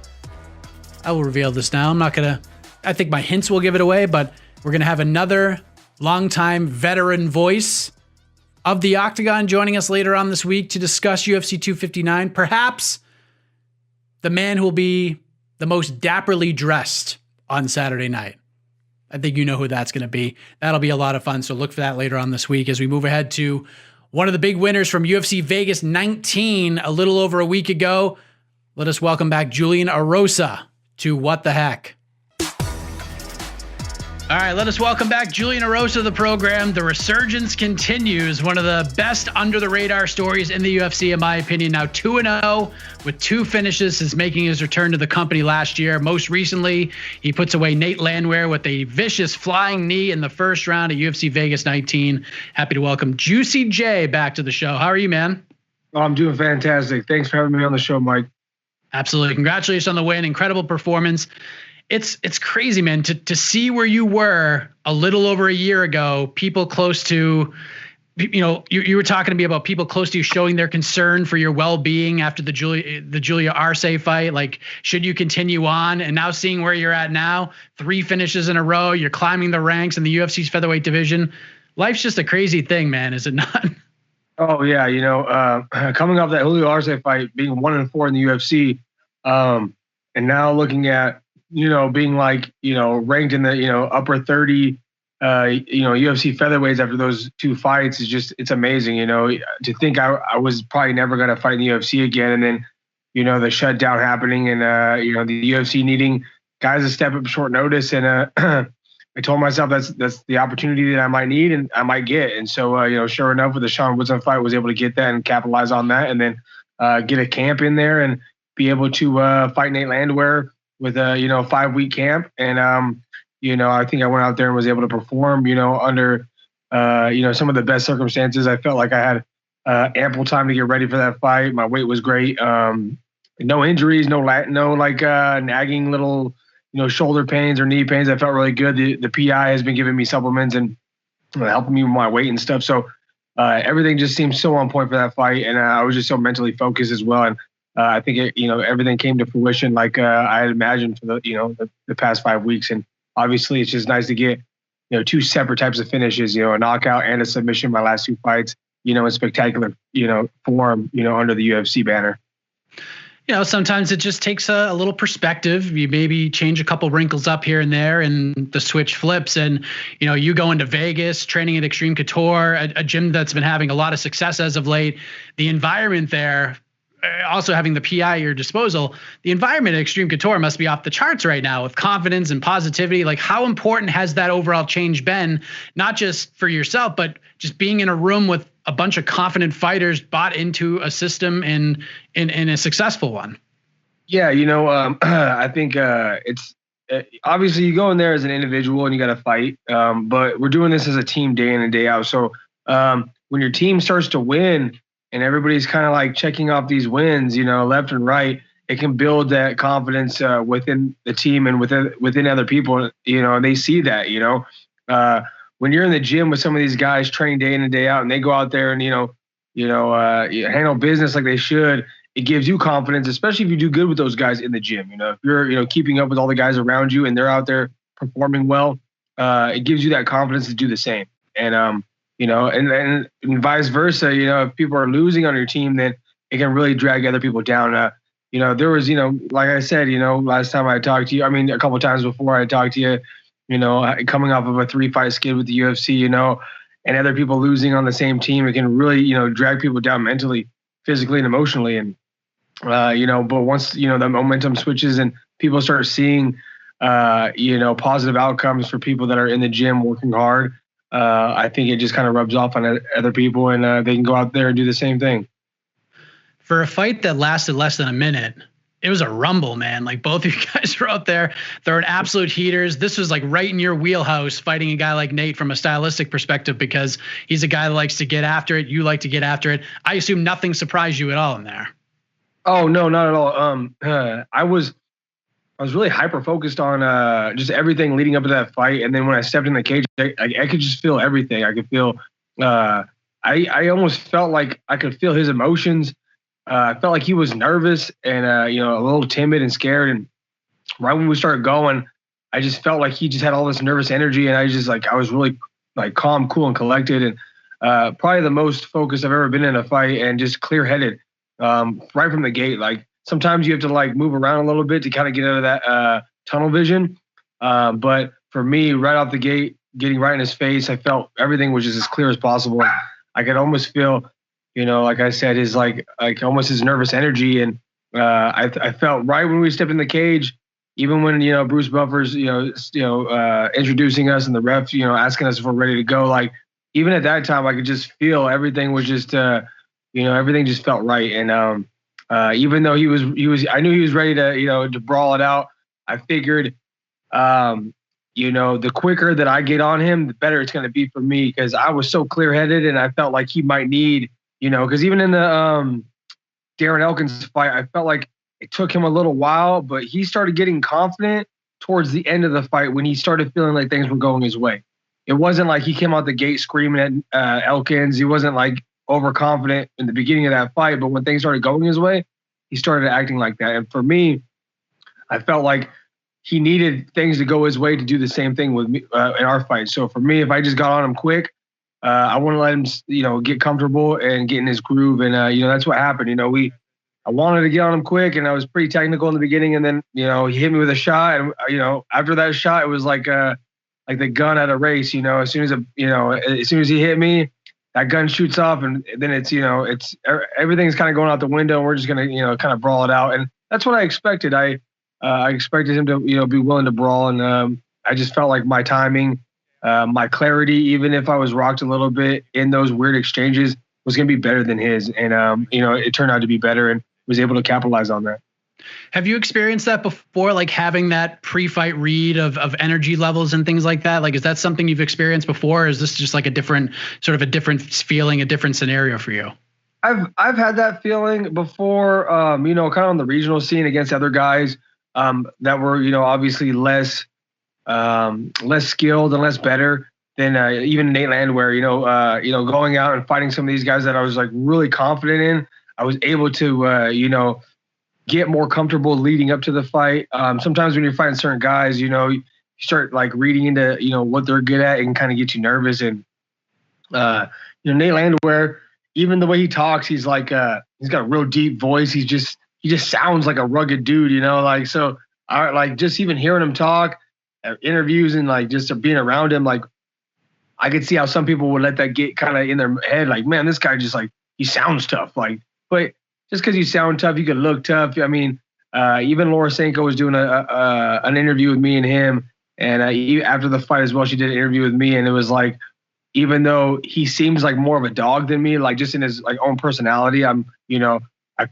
will reveal this now. I think my hints will give it away, but we're going to have another longtime veteran voice of the Octagon joining us later on this week to discuss UFC 259. Perhaps the man who will be the most dapperly dressed on Saturday night. I think you know who that's going to be. That'll be a lot of fun. So look for that later on this week as we move ahead to one of the big winners from UFC Vegas 19 a little over a week ago. Let us welcome back Julian Erosa to What the Heck. All right, let us welcome back Julian Erosa to the program. The resurgence continues. One of the best under-the-radar stories in the UFC, in my opinion. Now 2-0 with 2 finishes since making his return to the company last year. Most recently, he puts away Nate Landwehr with a vicious flying knee in the first round of UFC Vegas 19. Happy to welcome Juicy J back to the show. How are you, man? Oh, I'm doing fantastic. Thanks for having me on the show, Mike. Absolutely. Congratulations on the win. Incredible performance. It's crazy, man, to see where you were a little over a year ago, people close to, you were talking to me about people close to you showing their concern for your well-being after the Julia Arce fight. Like, should you continue on? And now seeing where you're at now, 3 finishes in a row, you're climbing the ranks in the UFC's featherweight division. Life's just a crazy thing, man, is it not? Oh yeah, coming off that Julio Arce fight, being 1-4 in the UFC, and now looking at being like ranked in the upper 30, UFC featherweights after those two fights is it's amazing. To think I was probably never gonna fight in the UFC again, and then the shutdown happening, and the UFC needing guys to step up short notice, and I told myself that's the opportunity that I might need and I might get. And so, sure enough, with the Sean Woodson fight, was able to get that and capitalize on that, and then get a camp in there and be able to fight Nate Landwehr with a 5-week camp. And I think I went out there and was able to perform, under some of the best circumstances. I felt like I had ample time to get ready for that fight. My weight was great. No injuries, no nagging little shoulder pains or knee pains. I felt really good. The PI has been giving me supplements and helping me with my weight and stuff. So everything just seemed so on point for that fight, and I was just so mentally focused as well. And I think everything came to fruition like I had imagined for the past 5 weeks. And obviously, it's just nice to get two separate types of finishes. A knockout and a submission. My last two fights, in spectacular form. Under the UFC banner. Sometimes it just takes a little perspective. You maybe change a couple wrinkles up here and there, and the switch flips. And, you go into Vegas, training at Extreme Couture, a gym that's been having a lot of success as of late. The environment there, also having the PI at your disposal, the environment at Extreme Couture must be off the charts right now with confidence and positivity. Like, how important has that overall change been, not just for yourself, but just being in a room with a bunch of confident fighters bought into a system and a successful one? Yeah, I think it's obviously you go in there as an individual and you got to fight, but we're doing this as a team day in and day out. So when your team starts to win and everybody's kind of like checking off these wins, left and right, it can build that confidence within the team and within other people, and they see that, when you're in the gym with some of these guys training day in and day out, and they go out there and handle business like they should, it gives you confidence, especially if you do good with those guys in the gym. If you're keeping up with all the guys around you and they're out there performing well, it gives you that confidence to do the same. And and vice versa. If people are losing on your team, then it can really drag other people down. There was like I said, last time I talked to you, a couple of times before I talked to you. Coming off of a 3-fight skid with the UFC, and other people losing on the same team, it can really, drag people down mentally, physically, and emotionally. And, but once, the momentum switches and people start seeing, positive outcomes for people that are in the gym working hard, I think it just kind of rubs off on other people, and they can go out there and do the same thing. For a fight that lasted less than a minute, it was a rumble, man. Like, both of you guys were out there throwing absolute heaters. This was like right in your wheelhouse, fighting a guy like Nate from a stylistic perspective, because he's a guy that likes to get after it. You like to get after it. I assume nothing surprised you at all in there. Oh, no, not at all. I was really hyper focused on just everything leading up to that fight. And then when I stepped in the cage, I could just feel everything. I could feel, I almost felt like I could feel his emotions. I felt like he was nervous and, a little timid and scared. And right when we started going, I just felt like he just had all this nervous energy. And I was really like calm, cool, and collected. And probably the most focused I've ever been in a fight, and just clear headed right from the gate. Like, sometimes you have to like move around a little bit to kind of get out of that tunnel vision. But for me, right off the gate, getting right in his face, I felt everything was just as clear as possible. I could almost feel, like I said, his like almost his nervous energy. And I felt right when we stepped in the cage, even when, Bruce Buffer's, introducing us and the ref, asking us if we're ready to go. Like, even at that time, I could just feel everything was just, everything just felt right. And even though he was, I knew he was ready to, to brawl it out. I figured, the quicker that I get on him, the better it's going to be for me, because I was so clear headed, and I felt like he might need, because even in the Darren Elkins fight, I felt like it took him a little while, but he started getting confident towards the end of the fight when he started feeling like things were going his way. It wasn't like he came out the gate screaming at Elkins. He wasn't like overconfident in the beginning of that fight, but when things started going his way, he started acting like that. And for me, I felt like he needed things to go his way to do the same thing with me in our fight. So for me, if I just got on him quick, I want to let him, get comfortable and get in his groove. And, that's what happened. I wanted to get on him quick, and I was pretty technical in the beginning. And then, he hit me with a shot. And, after that shot, it was like the gun at a race. As soon as he hit me, that gun shoots off, and then it's everything's kind of going out the window. And we're just going to, kind of brawl it out. And that's what I expected. I expected him to, be willing to brawl. And I just felt like my timing, my clarity, even if I was rocked a little bit in those weird exchanges, was going to be better than his. And, it turned out to be better, and was able to capitalize on that. Have you experienced that before, like having that pre-fight read of energy levels and things like that? Like, is that something you've experienced before? Or is this just like a different feeling, a different scenario for you? I've had that feeling before, kind of on the regional scene against other guys that were, obviously less skilled and less better than even Nate Landwehr, going out and fighting some of these guys that I was like really confident in. I was able to, get more comfortable leading up to the fight. Sometimes when you're fighting certain guys, you start like reading into, what they're good at, and kind of get you nervous. And, Nate Landwehr, even the way he talks, he's like, he's got a real deep voice. He just sounds like a rugged dude, so I like just even hearing him talk, interviews, and like just being around him, like I could see how some people would let that get kind of in their head. Like, man, this guy just like, he sounds tough. Like, but just because you sound tough, you could look tough. I mean, even Laura Sanko was doing an interview with me and him. And after the fight as well, she did an interview with me. And it was like, even though he seems like more of a dog than me, like just in his like own personality, I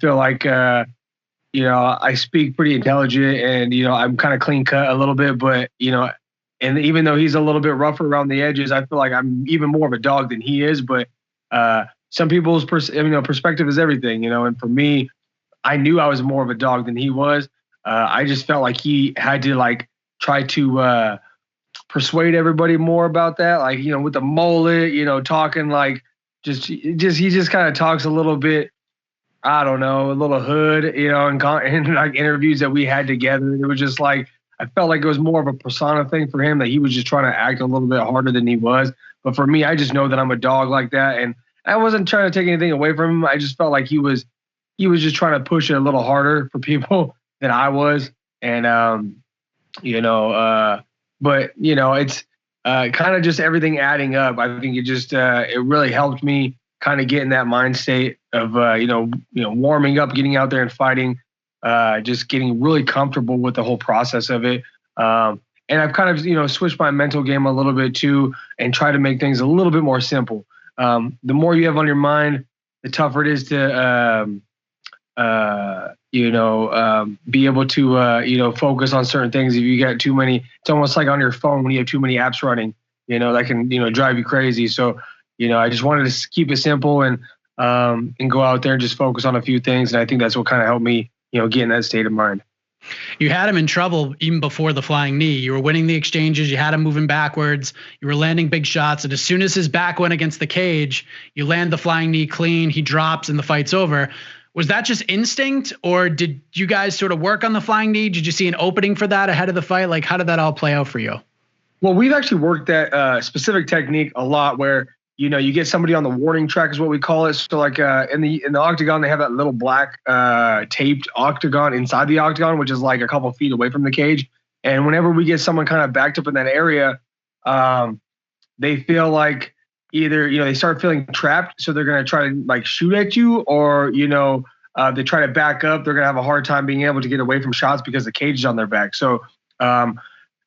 feel like, I speak pretty intelligent, and, I'm kind of clean cut a little bit, but, and even though he's a little bit rougher around the edges, I feel like I'm even more of a dog than he is. But, some people's perspective is everything, and for me, I knew I was more of a dog than he was. I just felt like he had to like try to persuade everybody more about that. Like, with the mullet, talking like he just kind of talks a little bit, I don't know, a little hood, and like interviews that we had together. It was just like, I felt like it was more of a persona thing for him, that he was just trying to act a little bit harder than he was. But for me, I just know that I'm a dog like that. And I wasn't trying to take anything away from him. I just felt like he was just trying to push it a little harder for people than I was. And, but it's kind of just everything adding up. I think it really helped me kind of get in that mind state of, warming up, getting out there and fighting, just getting really comfortable with the whole process of it. And I've kind of, switched my mental game a little bit too, and try to make things a little bit more simple. The more you have on your mind, the tougher it is to, be able to, focus on certain things. If you got too many, it's almost like on your phone when you have too many apps running, that can, drive you crazy. So, I just wanted to keep it simple and go out there and just focus on a few things. And I think that's what kind of helped me, get in that state of mind. You had him in trouble even before the flying knee. You were winning the exchanges. You had him moving backwards. You were landing big shots. And as soon as his back went against the cage, you land the flying knee clean. He drops and the fight's over. Was that just instinct, or did you guys sort of work on the flying knee? Did you see an opening for that ahead of the fight? Like, how did that all play out for you? Well, we've actually worked that specific technique a lot, where you get somebody on the warning track is what we call it. So like in the octagon, they have that little black taped octagon inside the octagon, which is like a couple feet away from the cage. And whenever we get someone kind of backed up in that area, they feel like either, they start feeling trapped. So they're going to try to like shoot at you, or, they try to back up. They're going to have a hard time being able to get away from shots because the cage is on their back. So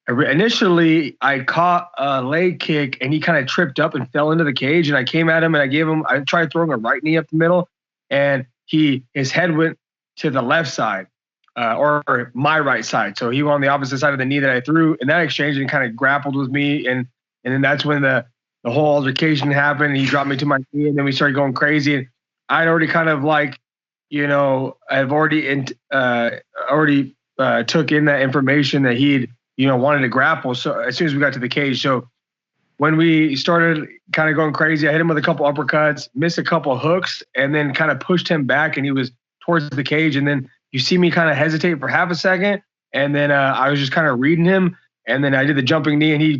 initially, I caught a leg kick, and he kind of tripped up and fell into the cage. And I came at him, and I tried throwing a right knee up the middle, and his head went to the left side, or my right side. So he went on the opposite side of the knee that I threw. In that exchange, and kind of grappled with me, and then that's when the whole altercation happened. He dropped me to my knee, and then we started going crazy. And I'd already kind of like, I've already took in that information that he'd wanted to grapple. So as soon as we got to the cage, so when we started kind of going crazy, I hit him with a couple uppercuts, missed a couple hooks, and then kind of pushed him back, and he was towards the cage. And then you see me kind of hesitate for half a second, and then I was just kind of reading him, and then I did the jumping knee, and he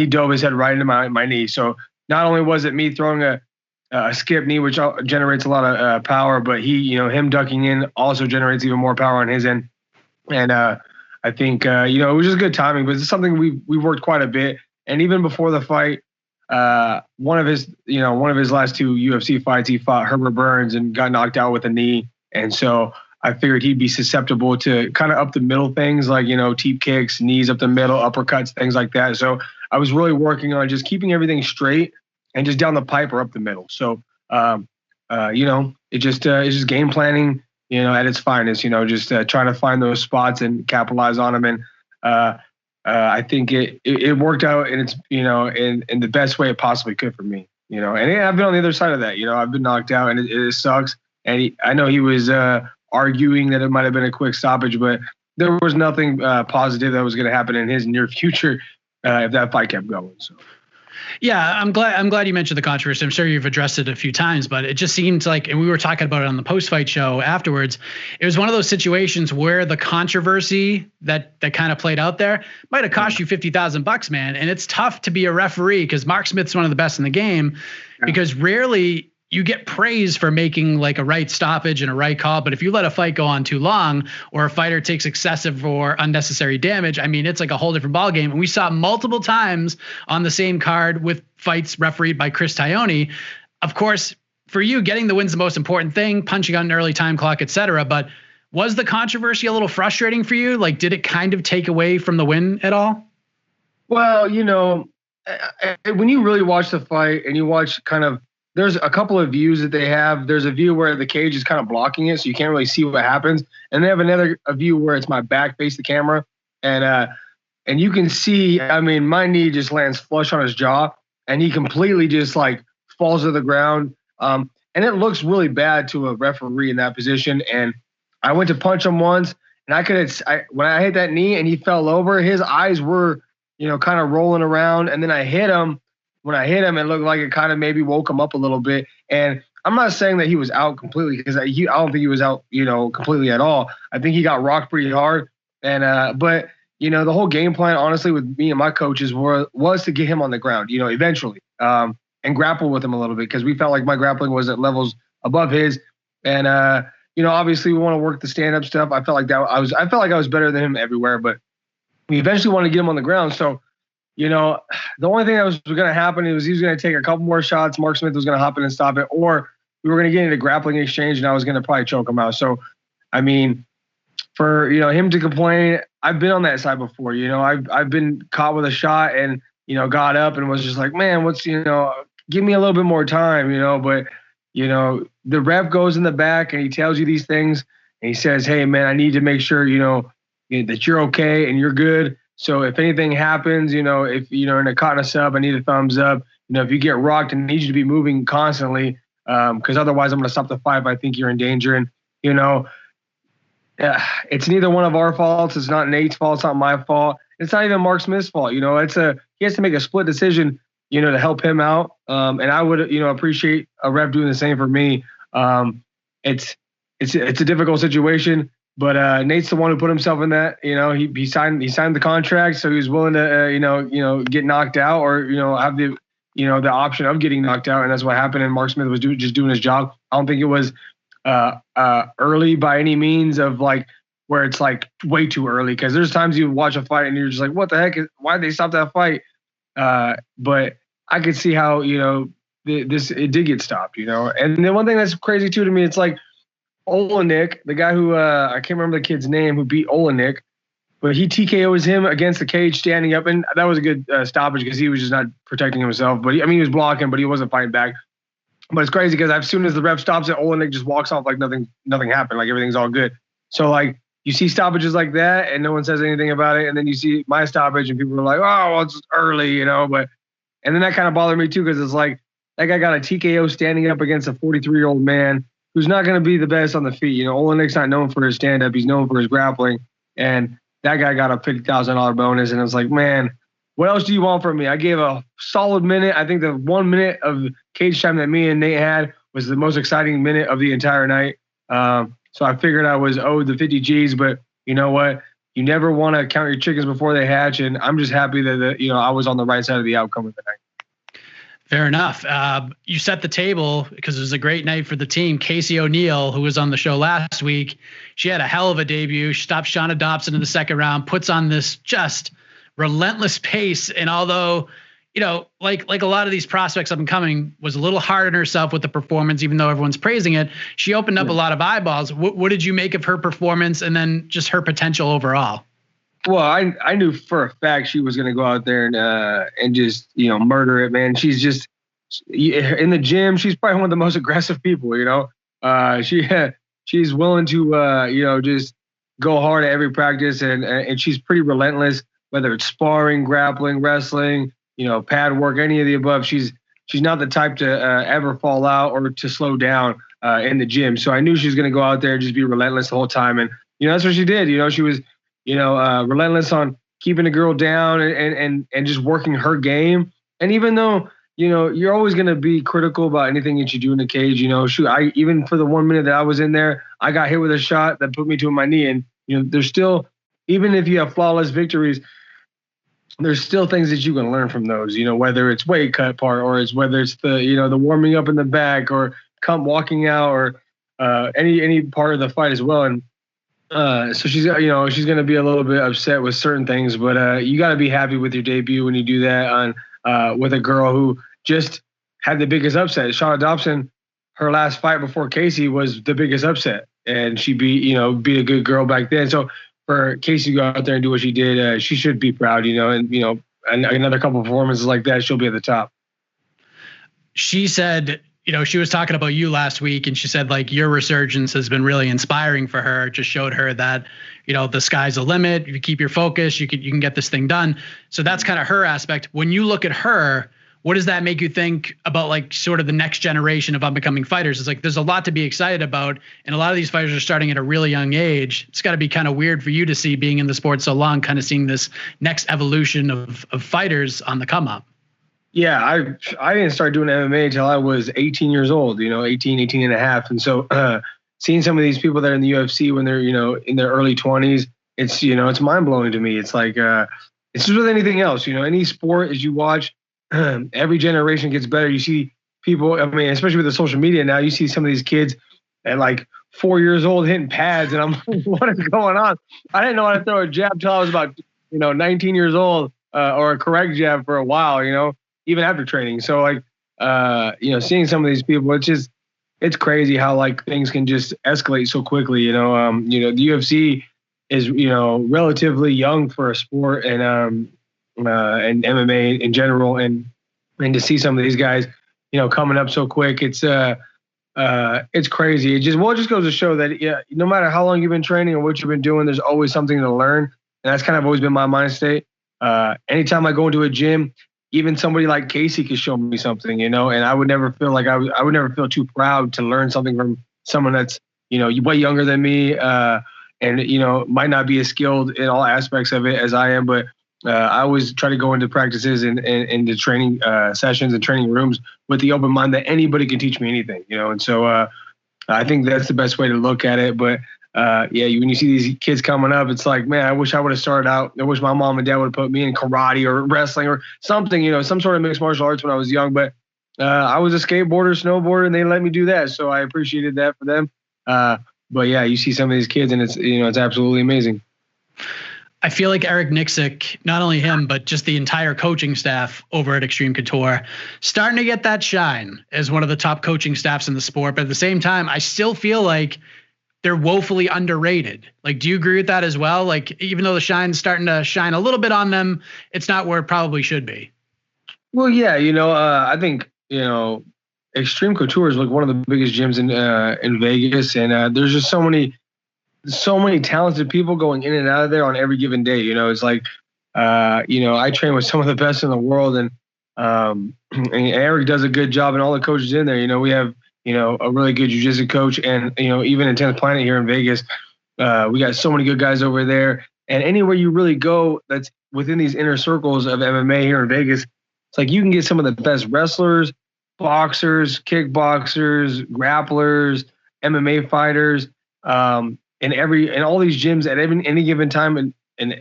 dove his head right into my knee. So not only was it me throwing a skip knee, which generates a lot of power, but him ducking in also generates even more power on his end. And I think, it was just good timing, but it's something we worked quite a bit. And even before the fight, one of his last 2 UFC fights, he fought Herbert Burns and got knocked out with a knee. And so I figured he'd be susceptible to kind of up the middle things like, teep kicks, knees up the middle, uppercuts, things like that. So I was really working on just keeping everything straight and just down the pipe or up the middle. So, it's just game planning, at its finest, just trying to find those spots and capitalize on them. And I think it worked out and it's, in the best way it possibly could for me, and I've been on the other side of that, I've been knocked out and it sucks. And I know he was arguing that it might've been a quick stoppage, but there was nothing positive that was going to happen in his near future if that fight kept going. So. Yeah, I'm glad you mentioned the controversy. I'm sure you've addressed it a few times, but it just seemed like, and we were talking about it on the post-fight show afterwards, it was one of those situations where the controversy that kind of played out there might have cost you $50,000, man. And it's tough to be a referee because Mark Smith's one of the best in the game, because rarely you get praise for making like a right stoppage and a right call. But if you let a fight go on too long or a fighter takes excessive or unnecessary damage, I mean, it's like a whole different ballgame. And we saw multiple times on the same card with fights refereed by Chris Taioni. Of course, for you, getting the win's the most important thing, punching on an early time clock, etc. But was the controversy a little frustrating for you? Like, did it kind of take away from the win at all? Well, when you really watch the fight and you watch there's a couple of views that they have. There's a view where the cage is kind of blocking it, so you can't really see what happens. And they have a view where it's my back face the camera. And you can see, my knee just lands flush on his jaw, and he completely just like falls to the ground. And it looks really bad to a referee in that position. And I went to punch him once, and when I hit that knee and he fell over, his eyes were, kind of rolling around. And then I hit him. When I hit him, it looked like it kind of maybe woke him up a little bit. And I'm not saying that he was out completely, because I don't think he was out, completely at all. I think he got rocked pretty hard. And but the whole game plan, honestly, with me and my coaches was to get him on the ground, eventually, and grapple with him a little bit, because we felt like my grappling was at levels above his. And obviously we want to work the stand-up stuff. I felt like I was better than him everywhere, but we eventually wanted to get him on the ground. So. The only thing that was going to happen was he was going to take a couple more shots. Mark Smith was going to hop in and stop it, or we were going to get into grappling exchange and I was going to probably choke him out. So, for, him to complain, I've been on that side before. I've been caught with a shot and, got up and was just like, man, give me a little bit more time, but, the ref goes in the back and he tells you these things and he says, hey, man, I need to make sure, that you're okay and you're good. So if anything happens, if in a caught in a sub, I need a thumbs up. If you get rocked, I need you to be moving constantly, because otherwise I'm going to stop the fight if I think you're in danger. And it's neither one of our faults. It's not Nate's fault. It's not my fault. It's not even Mark Smith's fault. He has to make a split decision, to help him out. And I would, appreciate a ref doing the same for me. It's a difficult situation. But Nate's the one who put himself in that. He signed the contract, so he was willing to get knocked out, or have the the option of getting knocked out, and that's what happened. And Mark Smith was just doing his job. I don't think it was early by any means, of like where it's like way too early, because there's times you watch a fight and you're just like, what the heck? Why did they stop that fight? But I could see how it did get stopped. And then one thing that's crazy too to me, it's like, Olenek, the guy who I can't remember the kid's name, who beat Olenek, but he TKOs him against the cage standing up, and that was a good stoppage because he was just not protecting himself. But he was blocking, but he wasn't fighting back. But it's crazy because as soon as the ref stops it, Olenek just walks off like nothing happened, like everything's all good. So like you see stoppages like that, and no one says anything about it, and then you see my stoppage, and people are like, "Oh, well, it's early," But and then that kind of bothered me too, because it's like that guy got a TKO standing up against a 43-year-old man who's not going to be the best on the feet. Olenek's not known for his stand-up. He's known for his grappling. And that guy got a $50,000 bonus. And I was like, man, what else do you want from me? I gave a solid minute. I think the 1 minute of cage time that me and Nate had was the most exciting minute of the entire night. So I figured I was owed the 50 G's. But you know what? You never want to count your chickens before they hatch. And I'm just happy that I was on the right side of the outcome of the night. Fair enough. You set the table because it was a great night for the team. Casey O'Neill, who was on the show last week, she had a hell of a debut. She stopped Shauna Dobson in the second round, puts on this just relentless pace. And although, like a lot of these prospects up and coming, was a little hard on herself with the performance, even though everyone's praising it, she opened up a lot of eyeballs. What did you make of her performance and then just her potential overall? Well, I knew for a fact she was going to go out there and just, murder it, man. She's just in the gym. She's probably one of the most aggressive people, she's willing to, just go hard at every practice and she's pretty relentless, whether it's sparring, grappling, wrestling, pad work, any of the above. She's not the type to ever fall out or to slow down in the gym. So I knew she was going to go out there and just be relentless the whole time. And, that's what she did. She was, relentless on keeping the girl down and just working her game. And even though, you're always going to be critical about anything that you do in the cage, even for the 1 minute that I was in there, I got hit with a shot that put me to my knee. And, there's still, even if you have flawless victories, there's still things that you can learn from those, whether it's weight cut part or whether it's the, the warming up in the back or walking out or any part of the fight as well. And, so she's going to be a little bit upset with certain things, but you got to be happy with your debut when you do that on with a girl who just had the biggest upset. Shauna Dobson, her last fight before Casey was the biggest upset, and she beat a good girl back then. So for Casey to go out there and do what she did, she should be proud, and another couple of performances like that, she'll be at the top. She said, she was talking about you last week, and she said, like, your resurgence has been really inspiring for her. It just showed her that, the sky's the limit. If you keep your focus, you can get this thing done. So that's kind of her aspect. When you look at her, what does that make you think about, like, sort of the next generation of up-and-coming fighters? It's like there's a lot to be excited about, and a lot of these fighters are starting at a really young age. It's got to be kind of weird for you to see, being in the sport so long, kind of seeing this next evolution of fighters on the come up. Yeah, I didn't start doing MMA until I was 18 years old, 18 and a half. And so seeing some of these people that are in the UFC when they're, in their early 20s, it's, it's mind blowing to me. It's like, it's just with anything else, any sport as you watch, every generation gets better. You see people, especially with the social media now, you see some of these kids at like 4 years old hitting pads, and I'm like, what is going on? I didn't know how to throw a jab till I was about, 19 years old, or a correct jab for a while, even after training. So like, seeing some of these people, it's crazy how like things can just escalate so quickly. The UFC is, relatively young for a sport, and MMA in general, and to see some of these guys, coming up so quick, it's crazy. It just goes to show that no matter how long you've been training or what you've been doing, there's always something to learn, and that's kind of always been my mind state. Anytime I go into a gym, even somebody like Casey could show me something, and I would never feel like I would never feel too proud to learn something from someone that's way younger than me, and might not be as skilled in all aspects of it as I am, but I always try to go into practices and into training sessions and training rooms with the open mind that anybody can teach me anything, and so I think that's the best way to look at it. But when you see these kids coming up, it's like, man, I wish I would have started out. I wish my mom and dad would have put me in karate or wrestling or something, some sort of mixed martial arts when I was young. But I was a skateboarder, snowboarder, and they let me do that, so I appreciated that for them. But yeah, you see some of these kids, and it's it's absolutely amazing. I feel like Eric Nixick, not only him, but just the entire coaching staff over at Extreme Couture, starting to get that shine as one of the top coaching staffs in the sport. But at the same time, I still feel like they're woefully underrated. Like, do you agree with that as well? Like, even though the shine's starting to shine a little bit on them, it's not where it probably should be. Well, yeah, I think, Extreme Couture is like one of the biggest gyms in Vegas, and there's just so many talented people going in and out of there on every given day. It's like, I train with some of the best in the world, and Eric does a good job, and all the coaches in there. We have a really good jiu-jitsu coach, and even in 10th Planet here in Vegas, we got so many good guys over there. And anywhere you really go, that's within these inner circles of MMA here in Vegas, it's like you can get some of the best wrestlers, boxers, kickboxers, grapplers, MMA fighters, in all these gyms at any given time and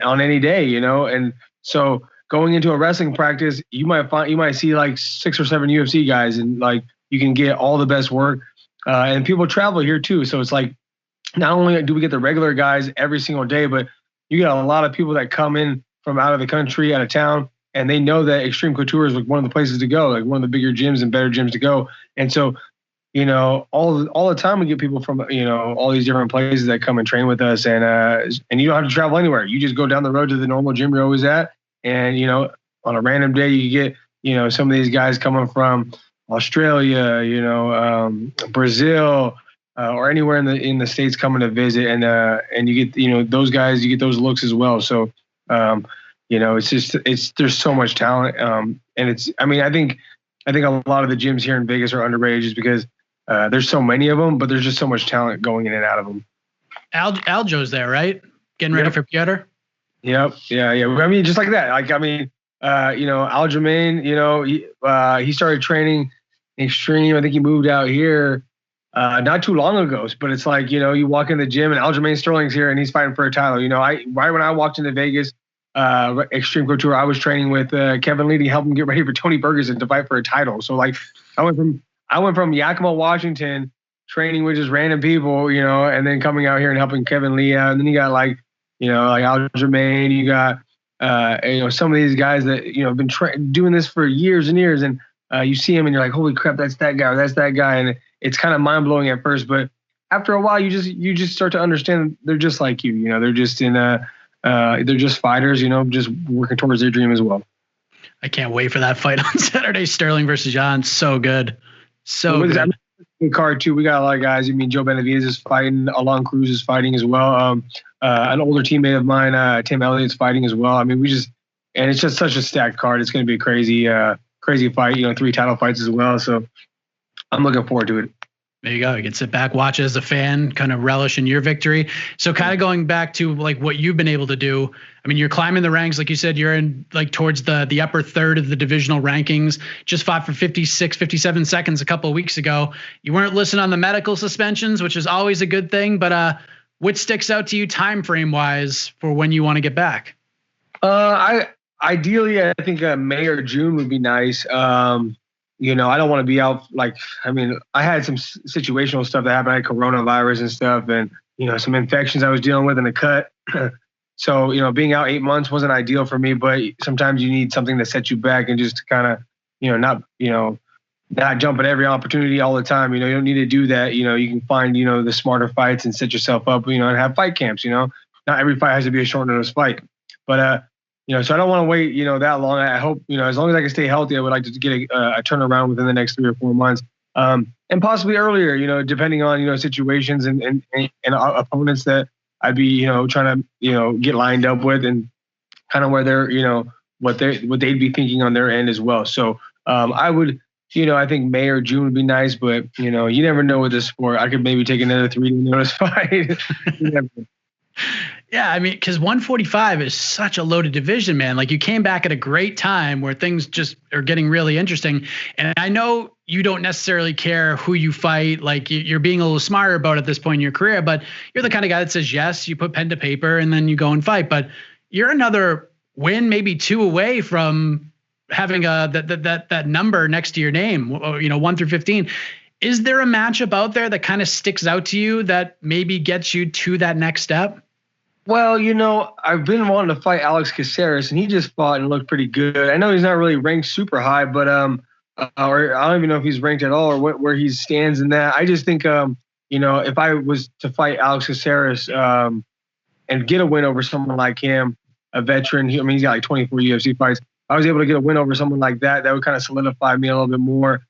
on any day, and so going into a wrestling practice, you might see like 6 or 7 UFC guys, and like you can get all the best work. And people travel here too, so it's like not only do we get the regular guys every single day, but you got a lot of people that come in from out of the country, out of town, and they know that Extreme Couture is like one of the places to go, like one of the bigger gyms and better gyms to go. And so, you know, all the time we get people from, you know, all these different places that come and train with us, and you don't have to travel anywhere. You just go down the road to the normal gym you're always at, and, you know, on a random day you get, you know, some of these guys coming from Australia, you know, Brazil, or anywhere in the States coming to visit, and you get, you know, those guys, you get those looks as well. So, you know, there's so much talent, and I think a lot of the gyms here in Vegas are underrated just because there's so many of them, but there's just so much talent going in and out of them. Aljo's there, right? Getting ready for Piotr. Yep. Yeah. I mean, just like that. Like, I mean, you know, Aljamain, you know, he started training Extreme. I think he moved out here not too long ago. But it's like, you know, you walk in the gym and Aljamain Sterling's here and he's fighting for a title. You know, right when I walked into Vegas, Extreme Couture, I was training with Kevin Lee to help him get ready for Tony Ferguson to fight for a title. So like, I went from Yakima, Washington, training with just random people, you know, and then coming out here and helping Kevin Lee out. And then you got like, you know, like Aljamain, you got, you know, some of these guys that, you know, have been doing this for years and years. And you see them and you're like, holy crap, that's that guy, or that's that guy. And it's kind of mind blowing at first, but after a while, you just start to understand they're just like you know, they're just they're just fighters, you know, just working towards their dream as well. I can't wait for that fight on Saturday, Sterling versus Jon. So good. So good. Good card too. We got a lot of guys. I mean, Joe Benavidez is fighting. Alon Cruz is fighting as well. An older teammate of mine, Tim Elliott's fighting as well. I mean, and it's just such a stacked card. It's going to be a crazy fight. You know, 3 title fights as well. So I'm looking forward to it. There you go. You can sit back, watch as a fan, kind of relish in your victory. So kind of going back to like what you've been able to do. I mean, you're climbing the ranks. Like you said, you're in like towards the upper third of the divisional rankings. Just fought for 56, 57 seconds a couple of weeks ago. You weren't listed on the medical suspensions, which is always a good thing. But what sticks out to you time frame wise for when you want to get back? Ideally, I think May or June would be nice. You know, I don't want to be out. Like, I mean, I had some situational stuff that happened. I had coronavirus and stuff, and, you know, some infections I was dealing with in the cut. So, you know, being out 8 months wasn't ideal for me, but sometimes you need something to set you back and just to kind of, you know, not jump at every opportunity all the time. You know, you don't need to do that. You know, you can find, you know, the smarter fights and set yourself up, you know, and have fight camps. You know, not every fight has to be a short notice fight, but, you know, so I don't want to wait, you know, that long. I hope, you know, as long as I can stay healthy, I would like to get a turnaround within the next 3 or 4 months, and possibly earlier, you know, depending on, you know, situations and opponents that I'd be, you know, trying to, you know, get lined up with, and kind of where they're, you know, what they'd be thinking on their end as well. So I would, you know, I think May or June would be nice, but, you know, you never know with this sport. I could maybe take another 3 notice fight. Yeah, I mean, because 145 is such a loaded division, man. Like, you came back at a great time where things just are getting really interesting. And I know you don't necessarily care who you fight. Like, you're being a little smarter about it at this point in your career, but you're the kind of guy that says yes, you put pen to paper, and then you go and fight. But you're another win, maybe 2 away from having that number next to your name, you know, 1 through 15. Is there a matchup out there that kind of sticks out to you that maybe gets you to that next step? Well, you know, I've been wanting to fight Alex Caceres, and he just fought and looked pretty good. I know he's not really ranked super high, but or I don't even know if he's ranked at all or where he stands in that. I just think, you know, if I was to fight Alex Caceres and get a win over someone like him, a veteran, I mean, he's got like 24 UFC fights. If I was able to get a win over someone like that, that would kind of solidify me a little bit more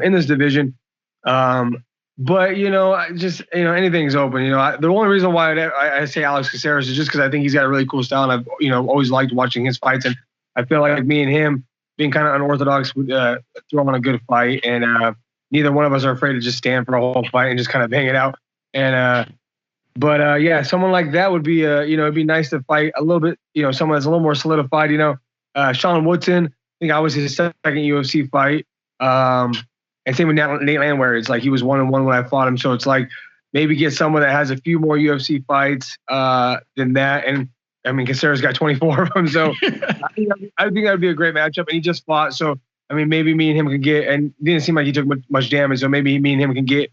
in this division. But, you know, just, you know, anything's open. You know, the only reason why I say Alex Caceres is just because I think he's got a really cool style, and I've, you know, always liked watching his fights. And I feel like me and him being kind of unorthodox would throw on a good fight. And neither one of us are afraid to just stand for a whole fight and just kind of bang it out. And but yeah, someone like that would be, you know, it'd be nice to fight a little bit, you know, someone that's a little more solidified. You know, Sean Woodson, I think I was his second UFC fight. And same with Nate Landwehr. It's like he was 1-1 when I fought him. So it's like maybe get someone that has a few more UFC fights than that. And I mean, Caceres got 24 of them. So I think that would be a great matchup. And he just fought. So, I mean, maybe me and him can get, and it didn't seem like he took much damage. So maybe me and him can get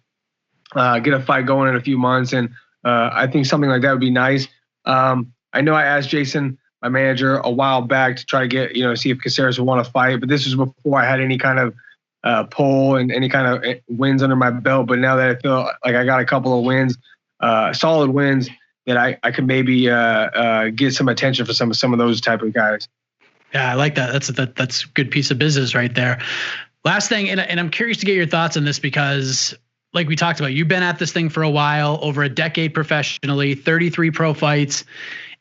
a fight going in a few months. And I think something like that would be nice. I know I asked Jason, my manager, a while back to try to get, see if Caceres would want to fight. But this was before I had any kind of pull and any kind of wins under my belt. But now that I feel like I got a couple of wins, solid wins, that I could maybe get some attention for some of those type of guys. Yeah, I like that. That's a good piece of business right there. Last thing, and I'm curious to get your thoughts on this because, like we talked about, you've been at this thing for a while, over a decade professionally, 33 pro fights,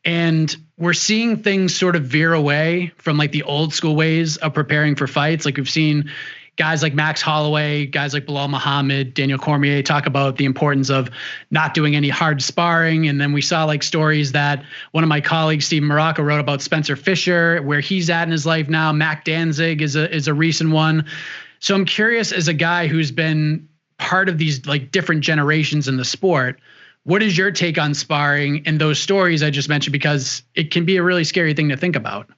and we're seeing things sort of veer away from like the old school ways of preparing for fights. Like we've seen guys like Max Holloway, guys like Bilal Muhammad, Daniel Cormier talk about the importance of not doing any hard sparring. And then we saw like stories that one of my colleagues, Steve Morocco, wrote about Spencer Fisher, where he's at in his life now. Mac Danzig is a recent one. So I'm curious, as a guy who's been part of these like different generations in the sport, what is your take on sparring and those stories I just mentioned? Because it can be a really scary thing to think about.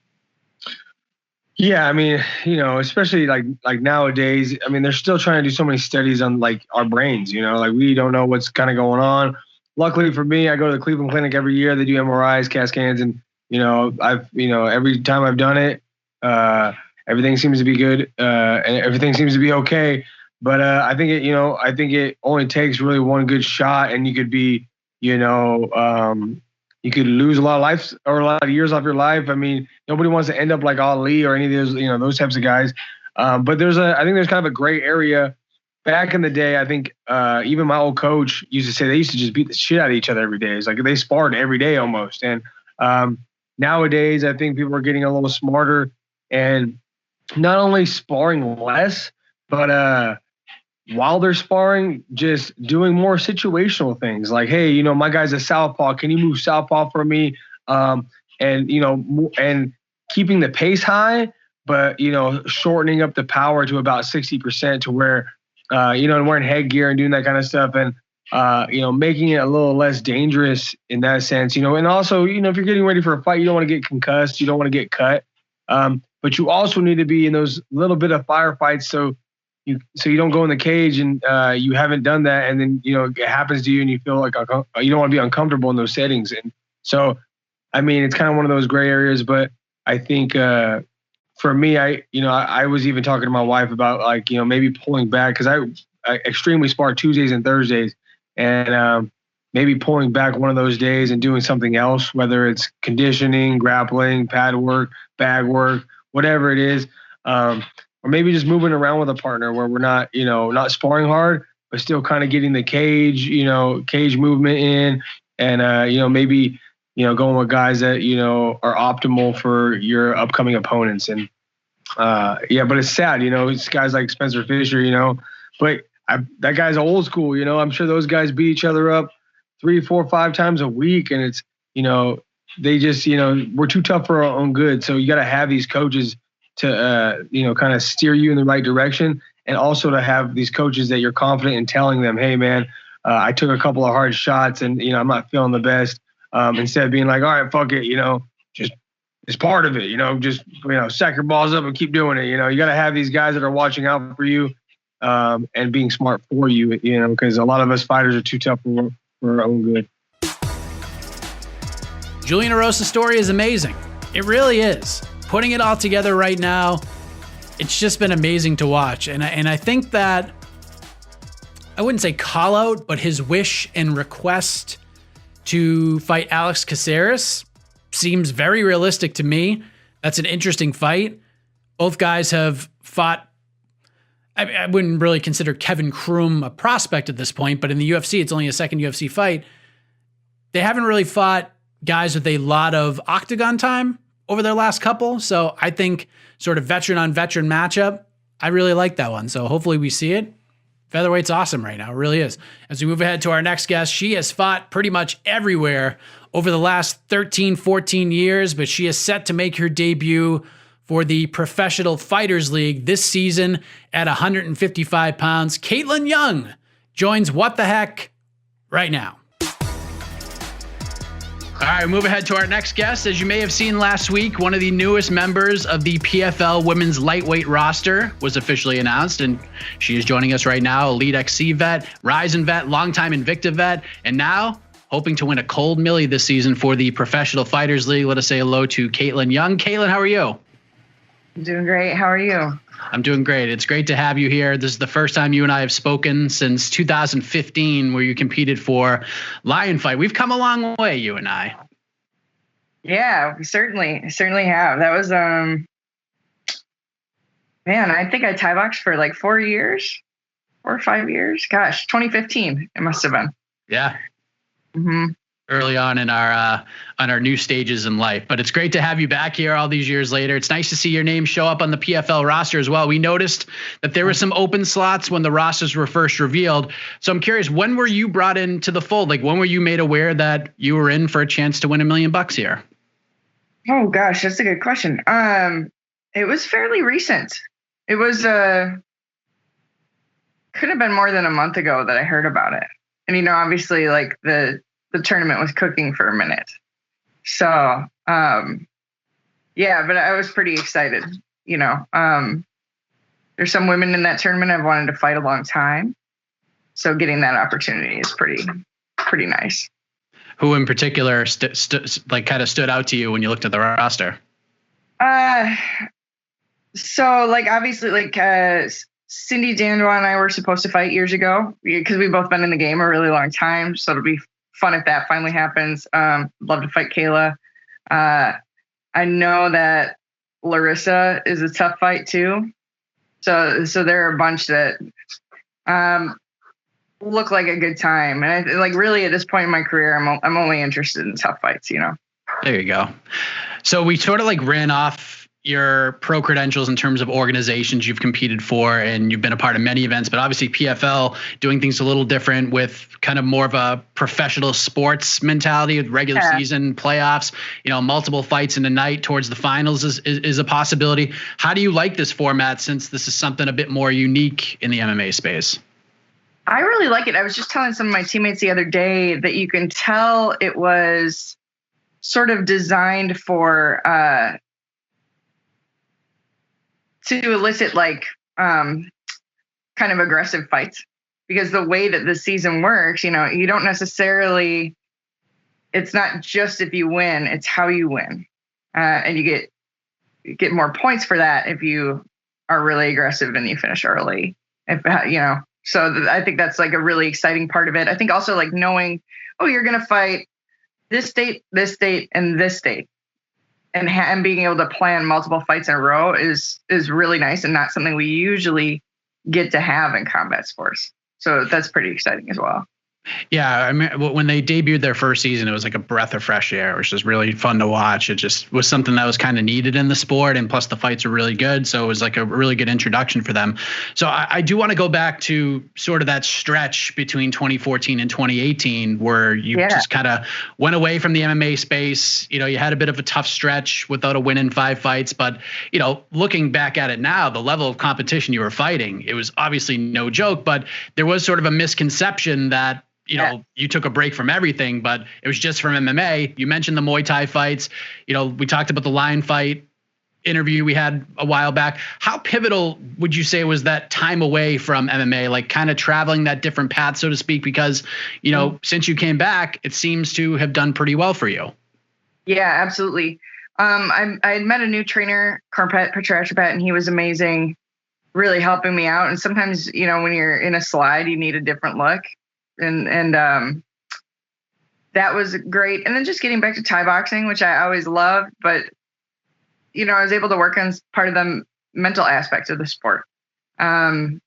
Yeah, I mean, especially like nowadays, I mean, they're still trying to do so many studies on like our brains, like we don't know what's kind of going on. Luckily for me, I go to the Cleveland Clinic every year. They do MRIs, CAT scans, and every time I've done it, everything seems to be good, and everything seems to be okay. But I think it only takes really one good shot, and you could be, you could lose a lot of life or a lot of years off your life. I mean, nobody wants to end up like Ali or any of those, those types of guys. But I think there's kind of a gray area. Back in the day, I think even my old coach used to say they used to just beat the shit out of each other every day. It's like they sparred every day almost. And nowadays, I think people are getting a little smarter and not only sparring less, but while they're sparring, just doing more situational things like, hey, my guy's a southpaw. Can you move southpaw for me? And keeping the pace high, but, shortening up the power to about 60% to where, and wearing headgear and doing that kind of stuff. And, making it a little less dangerous in that sense, and also, if you're getting ready for a fight, you don't want to get concussed. You don't want to get cut. But you also need to be in those little bit of firefights. So you don't go in the cage and you haven't done that, and then it happens to you and you feel like you don't want to be uncomfortable in those settings. And so, I mean, it's kind of one of those gray areas. But I think for me, I was even talking to my wife about like maybe pulling back because I extremely spar Tuesdays and Thursdays, and maybe pulling back one of those days and doing something else, whether it's conditioning, grappling, pad work, bag work, whatever it is. Or maybe just moving around with a partner where we're not, not sparring hard, but still kind of getting the cage, cage movement in, and maybe, going with guys that are optimal for your upcoming opponents. And but it's sad, it's guys like Spencer Fisher, but that guy's old school. I'm sure those guys beat each other up 3, 4, 5 times a week, and it's they just we're too tough for our own good. So you got to have these coaches to, kind of steer you in the right direction. And also to have these coaches that you're confident in telling them, hey man, I took a couple of hard shots and, I'm not feeling the best. Instead of being like, all right, fuck it, just it's part of it, just, sack your balls up and keep doing it. You got to have these guys that are watching out for you, and being smart for you, because a lot of us fighters are too tough for our own good. Julian Erosa's story is amazing. It really is. Putting it all together right now, it's just been amazing to watch. And I think that, I wouldn't say call out, but his wish and request to fight Alex Caceres seems very realistic to me. That's an interesting fight. Both guys have fought. I wouldn't really consider Kevin Kroom a prospect at this point, but in the UFC, it's only a second UFC fight. They haven't really fought guys with a lot of octagon time over their last couple. So I think sort of veteran on veteran matchup, I really like that one. So hopefully we see it. Featherweight's awesome right now. It really is. As we move ahead to our next guest, she has fought pretty much everywhere over the last 13, 14 years, but she is set to make her debut for the Professional Fighters League this season at 155 pounds. Kaitlin Young joins What the Heck right now. All right, move ahead to our next guest. As you may have seen last week, one of the newest members of the PFL women's lightweight roster was officially announced, and she is joining us right now. Elite XC vet, Ryzen vet, longtime Invicta vet, and now hoping to win a cold millie this season for the Professional Fighters League. Let us say hello to Kaitlin Young. Kaitlin, how are you? I'm doing great. How are you? I'm doing great. It's great to have you here. This is the first time you and I have spoken since 2015, where you competed for Lion Fight. We've come a long way, you and I. Yeah, we certainly have. That was, man, I think I Thai boxed for like 4 or 5 years. Gosh, 2015 it must have been. Yeah. Mm-hmm. Early on in our new stages in life. But it's great to have you back here all these years later. It's nice to see your name show up on the PFL roster as well. We noticed that there were some open slots when the rosters were first revealed. So I'm curious, when were you brought into the fold? Like, when were you made aware that you were in for a chance to win $1 million here? Oh gosh, that's a good question. It was fairly recent. It was could have been more than a month ago that I heard about it. And obviously, like the tournament was cooking for a minute. So, yeah, but I was pretty excited. There's some women in that tournament I've wanted to fight a long time. So getting that opportunity is pretty nice. Who in particular kind of stood out to you when you looked at the roster? So like, obviously, like, Cindy Dandois and I were supposed to fight years ago because we've both been in the game a really long time. So it'll be fun if that finally happens. Love to fight Kayla. I know that Larissa is a tough fight too. So there are a bunch that look like a good time. And I, like, really at this point in my career, I'm only interested in tough fights. There you go. So we sort of like ran off your pro credentials in terms of organizations you've competed for, and you've been a part of many events, but obviously PFL doing things a little different with kind of more of a professional sports mentality with regular season playoffs, multiple fights in a night towards the finals is a possibility. How do you like this format, since this is something a bit more unique in the MMA space? I really like it. I was just telling some of my teammates the other day that you can tell it was sort of designed for, to elicit like kind of aggressive fights, because the way that the season works, you don't necessarily, it's not just if you win, it's how you win. And you get more points for that if you are really aggressive and you finish early. So I think that's like a really exciting part of it. I think also like knowing, you're going to fight this state, and this state. And being able to plan multiple fights in a row is really nice, and not something we usually get to have in combat sports. So that's pretty exciting as well. Yeah, I mean, when they debuted their first season, it was like a breath of fresh air. It was just really fun to watch. It just was something that was kind of needed in the sport, and plus the fights were really good, so it was like a really good introduction for them. So I do want to go back to sort of that stretch between 2014 and 2018 where you just kind of went away from the MMA space. You had a bit of a tough stretch without a win in 5 fights, but looking back at it now, the level of competition you were fighting, it was obviously no joke, but there was sort of a misconception that you took a break from everything, but it was just from MMA. You mentioned the Muay Thai fights. We talked about the Lion Fight interview we had a while back. How pivotal would you say was that time away from MMA, like kind of traveling that different path, so to speak? Because, since you came back, it seems to have done pretty well for you. Yeah, absolutely. I had met a new trainer, Carpet Petrashapat, and he was amazing, really helping me out. And sometimes, when you're in a slide, you need a different look. And that was great. And then just getting back to Thai boxing, which I always loved, but I was able to work on part of the mental aspects of the sport. And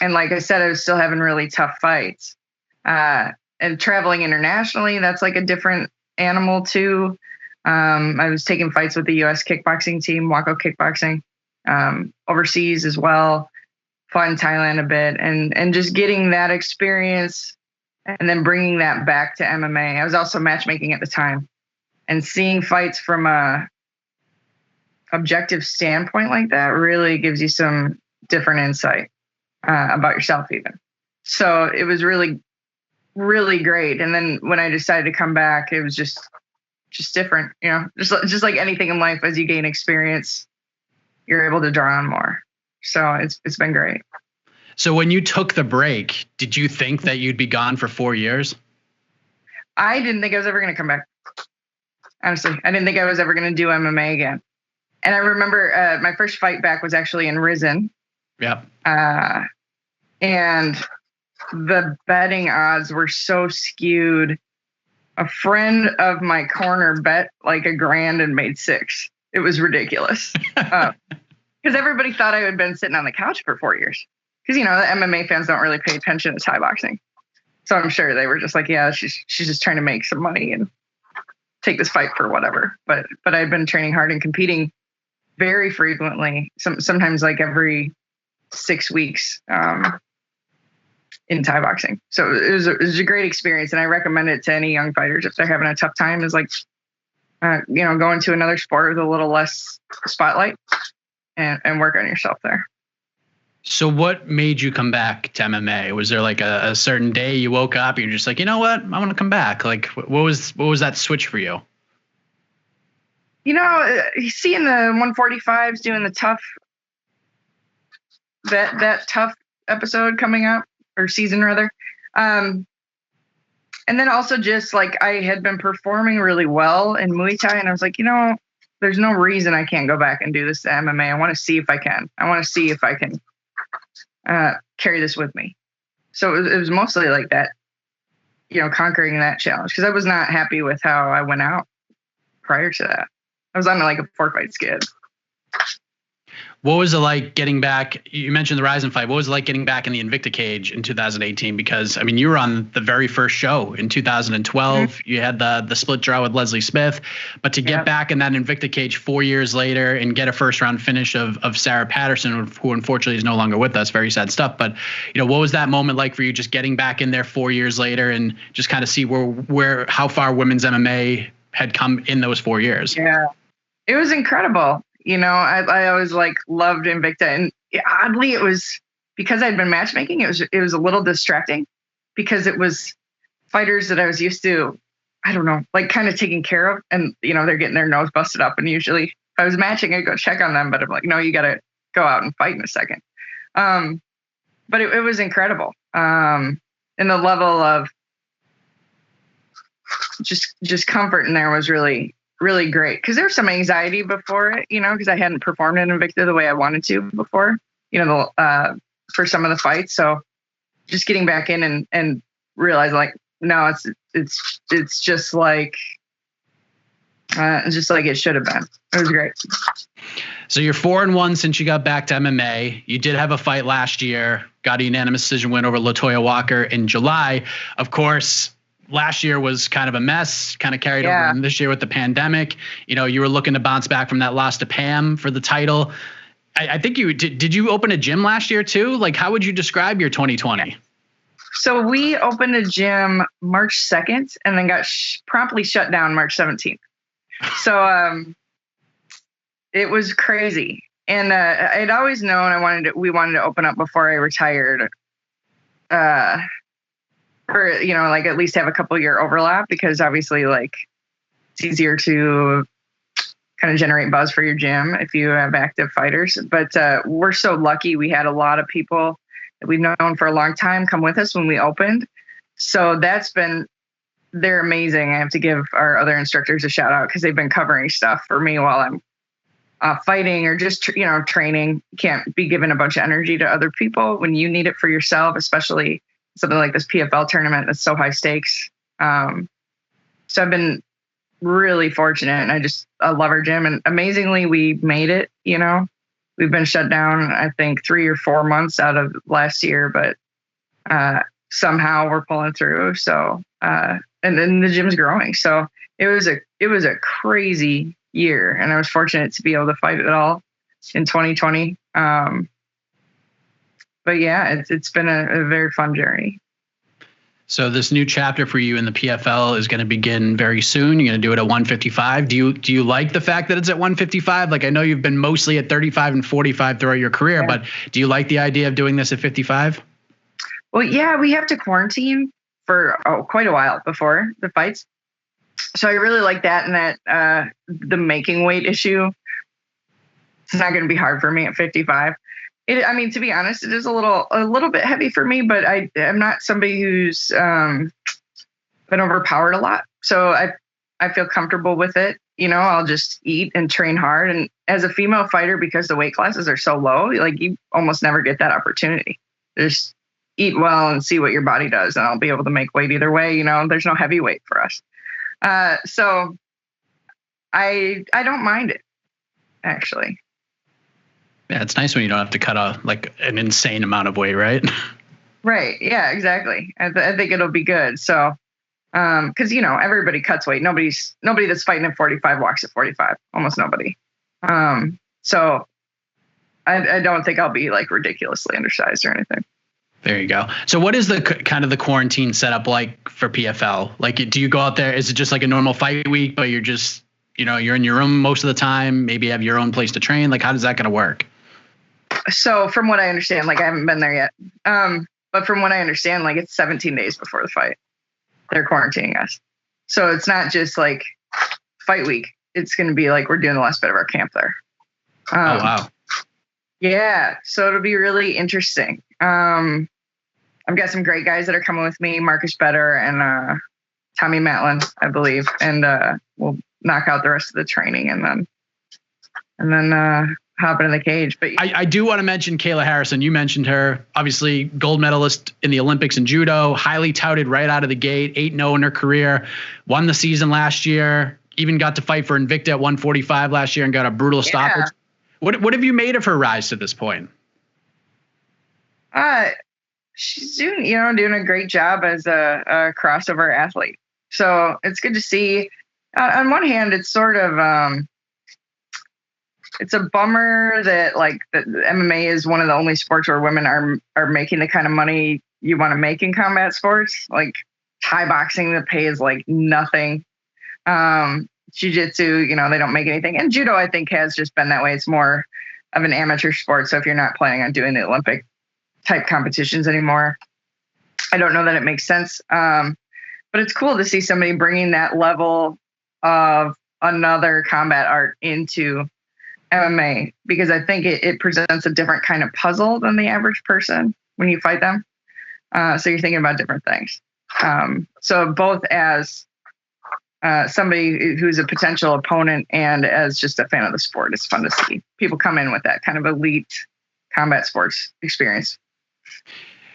like I said, I was still having really tough fights. And traveling internationally, that's like a different animal too. I was taking fights with the U.S. kickboxing team, Waco Kickboxing, overseas as well. Fought in Thailand a bit, and just getting that experience and then bringing that back to MMA. I was also matchmaking at the time, and seeing fights from a objective standpoint like that really gives you some different insight about yourself even. So it was really, really great. And then when I decided to come back, it was just just different, just like anything in life, as you gain experience, you're able to draw on more. So it's been great. So when you took the break, did you think that you'd be gone for 4 years? I didn't think I was ever going to come back. Honestly, I didn't think I was ever going to do MMA again. And I remember my first fight back was actually in Risen. Yeah. And the betting odds were so skewed. A friend of my corner bet like $1,000 and made $6. It was ridiculous. Because everybody thought I had been sitting on the couch for 4 years. Because, the MMA fans don't really pay attention to Thai boxing. So I'm sure they were just like, yeah, she's just trying to make some money and take this fight for whatever. But I've been training hard and competing very frequently, sometimes like every 6 weeks in Thai boxing. So it was a great experience, and I recommend it to any young fighters if they're having a tough time. Is like, go into another sport with a little less spotlight and work on yourself there. So what made you come back to MMA? Was there like a certain day you woke up and you're just like, you know what, I want to come back? Like, what was that switch for you? Seeing the 145s doing the tough, that tough episode coming up, or season rather. And then also just like I had been performing really well in Muay Thai, and I was like, there's no reason I can't go back and do this to MMA. I want to see if I can. I want to see if I can carry this with me. So it was mostly like that, conquering that challenge, because I was not happy with how I went out prior to that. I was on like a 4-fight skid. What was it like getting back? You mentioned the Ryzen fight. What was it like getting back in the Invicta cage in 2018? Because, you were on the very first show in 2012. Mm-hmm. You had the split draw with Leslie Smith. But to get back in that Invicta cage 4 years later and get a first-round finish of Sarah Patterson, who unfortunately is no longer with us, very sad stuff. But, what was that moment like for you, just getting back in there 4 years later and just kind of see how far women's MMA had come in those 4 years? Yeah, it was incredible. I always loved Invicta, and oddly, it was because I'd been matchmaking. It was a little distracting because it was fighters that I was used to, I don't know, like kind of taking care of, and they're getting their nose busted up. And usually, if I was matching, I'd go check on them, but I'm like, no, you got to go out and fight in a second. But it was incredible, and the level of just comfort in there was really, really great, because there was some anxiety before it, because I hadn't performed in Invicta the way I wanted to before, for some of the fights. So just getting back in and realize like, no, it's just like it should have been. It was great. So you're 4-1 since you got back to MMA. You did have a fight last year, got a unanimous decision win over LaToya Walker in July. Of course, last year was kind of a mess, kind of carried over this year with the pandemic. You were looking to bounce back from that loss to Pam for the title. I think you did you open a gym last year too? Like, how would you describe your 2020? So we opened a gym March 2nd and then got promptly shut down March 17th. So it was crazy. And I'd always known we wanted to open up before I retired. Or, at least have a couple year overlap, because obviously it's easier to kind of generate buzz for your gym if you have active fighters. But we're so lucky. We had a lot of people that we've known for a long time come with us when we opened. So they're amazing. I have to give our other instructors a shout out, because they've been covering stuff for me while I'm fighting or just, training. You can't be giving a bunch of energy to other people when you need it for yourself, especially something like this PFL tournament that's so high stakes. So I've been really fortunate, and I love our gym, and amazingly we made it. We've been shut down, I think 3 or 4 months out of last year, but somehow we're pulling through. So, and then the gym's growing. So it was a crazy year, and I was fortunate to be able to fight it all in 2020. But yeah, it's been a very fun journey. So this new chapter for you in the PFL is going to begin very soon. You're going to do it at 155. Do you like the fact that it's at 155? Like, I know you've been mostly at 35 and 45 throughout your career, but do you like the idea of doing this at 55? Well, yeah, we have to quarantine for quite a while before the fights. So I really like that, and that the making weight issue, it's not going to be hard for me at 55. I mean, to be honest, it is a little bit heavy for me, but I'm not somebody who's been overpowered a lot. So I feel comfortable with it. You know, I'll just eat and train hard. And as a female fighter, because the weight classes are so low, like you almost never get that opportunity. Just eat well and see what your body does, and I'll be able to make weight either way. You know, there's no heavyweight for us. So I don't mind it, actually. Yeah, it's nice when you don't have to cut an insane amount of weight, right? Right. Yeah, exactly. I think it'll be good. So, because, you know, everybody cuts weight. Nobody that's fighting at 45 walks at 45. Almost nobody. So I don't think I'll be like ridiculously undersized or anything. There you go. So what is the kind of the quarantine setup like for PFL? Like, do you go out there? Is it just like a normal fight week, but you're just, you know, you're in your room most of the time, maybe have your own place to train? Like, how does that going to work? So from what I understand, like I haven't been there yet. But from what I understand, like it's 17 days before the fight, they're quarantining us. So it's not just like fight week. It's going to be like, we're doing the last bit of our camp there. Oh, wow. Yeah. So it'll be really interesting. I've got some great guys that are coming with me, Marcus Better and Tommy Matlin, I believe. And we'll knock out the rest of the training and then hop into the cage. But I do want to mention Kayla Harrison. You mentioned her, obviously gold medalist in the Olympics in judo, highly touted right out of the gate, 8-0 in her career, won the season last year, even got to fight for Invicta at 145 lage year and got a brutal stoppage. What have you made of her rise to this point? She's doing a great job as a crossover athlete. So it's good to see. On one hand, it's sort of, it's a bummer that like the MMA is one of the only sports where women are making the kind of money you want to make in combat sports. Like Thai boxing, the pay is like nothing. Jiu-jitsu, you know, they don't make anything. And judo, I think, has just been that way. It's more of an amateur sport. So if you're not planning on doing the Olympic type competitions anymore, I don't know that it makes sense. But it's cool to see somebody bringing that level of another combat art into MMA, because I think it presents a different kind of puzzle than the average person when you fight them. So you're thinking about different things. So both as somebody who's a potential opponent and as just a fan of the sport, it's fun to see people come in with that kind of elite combat sports experience.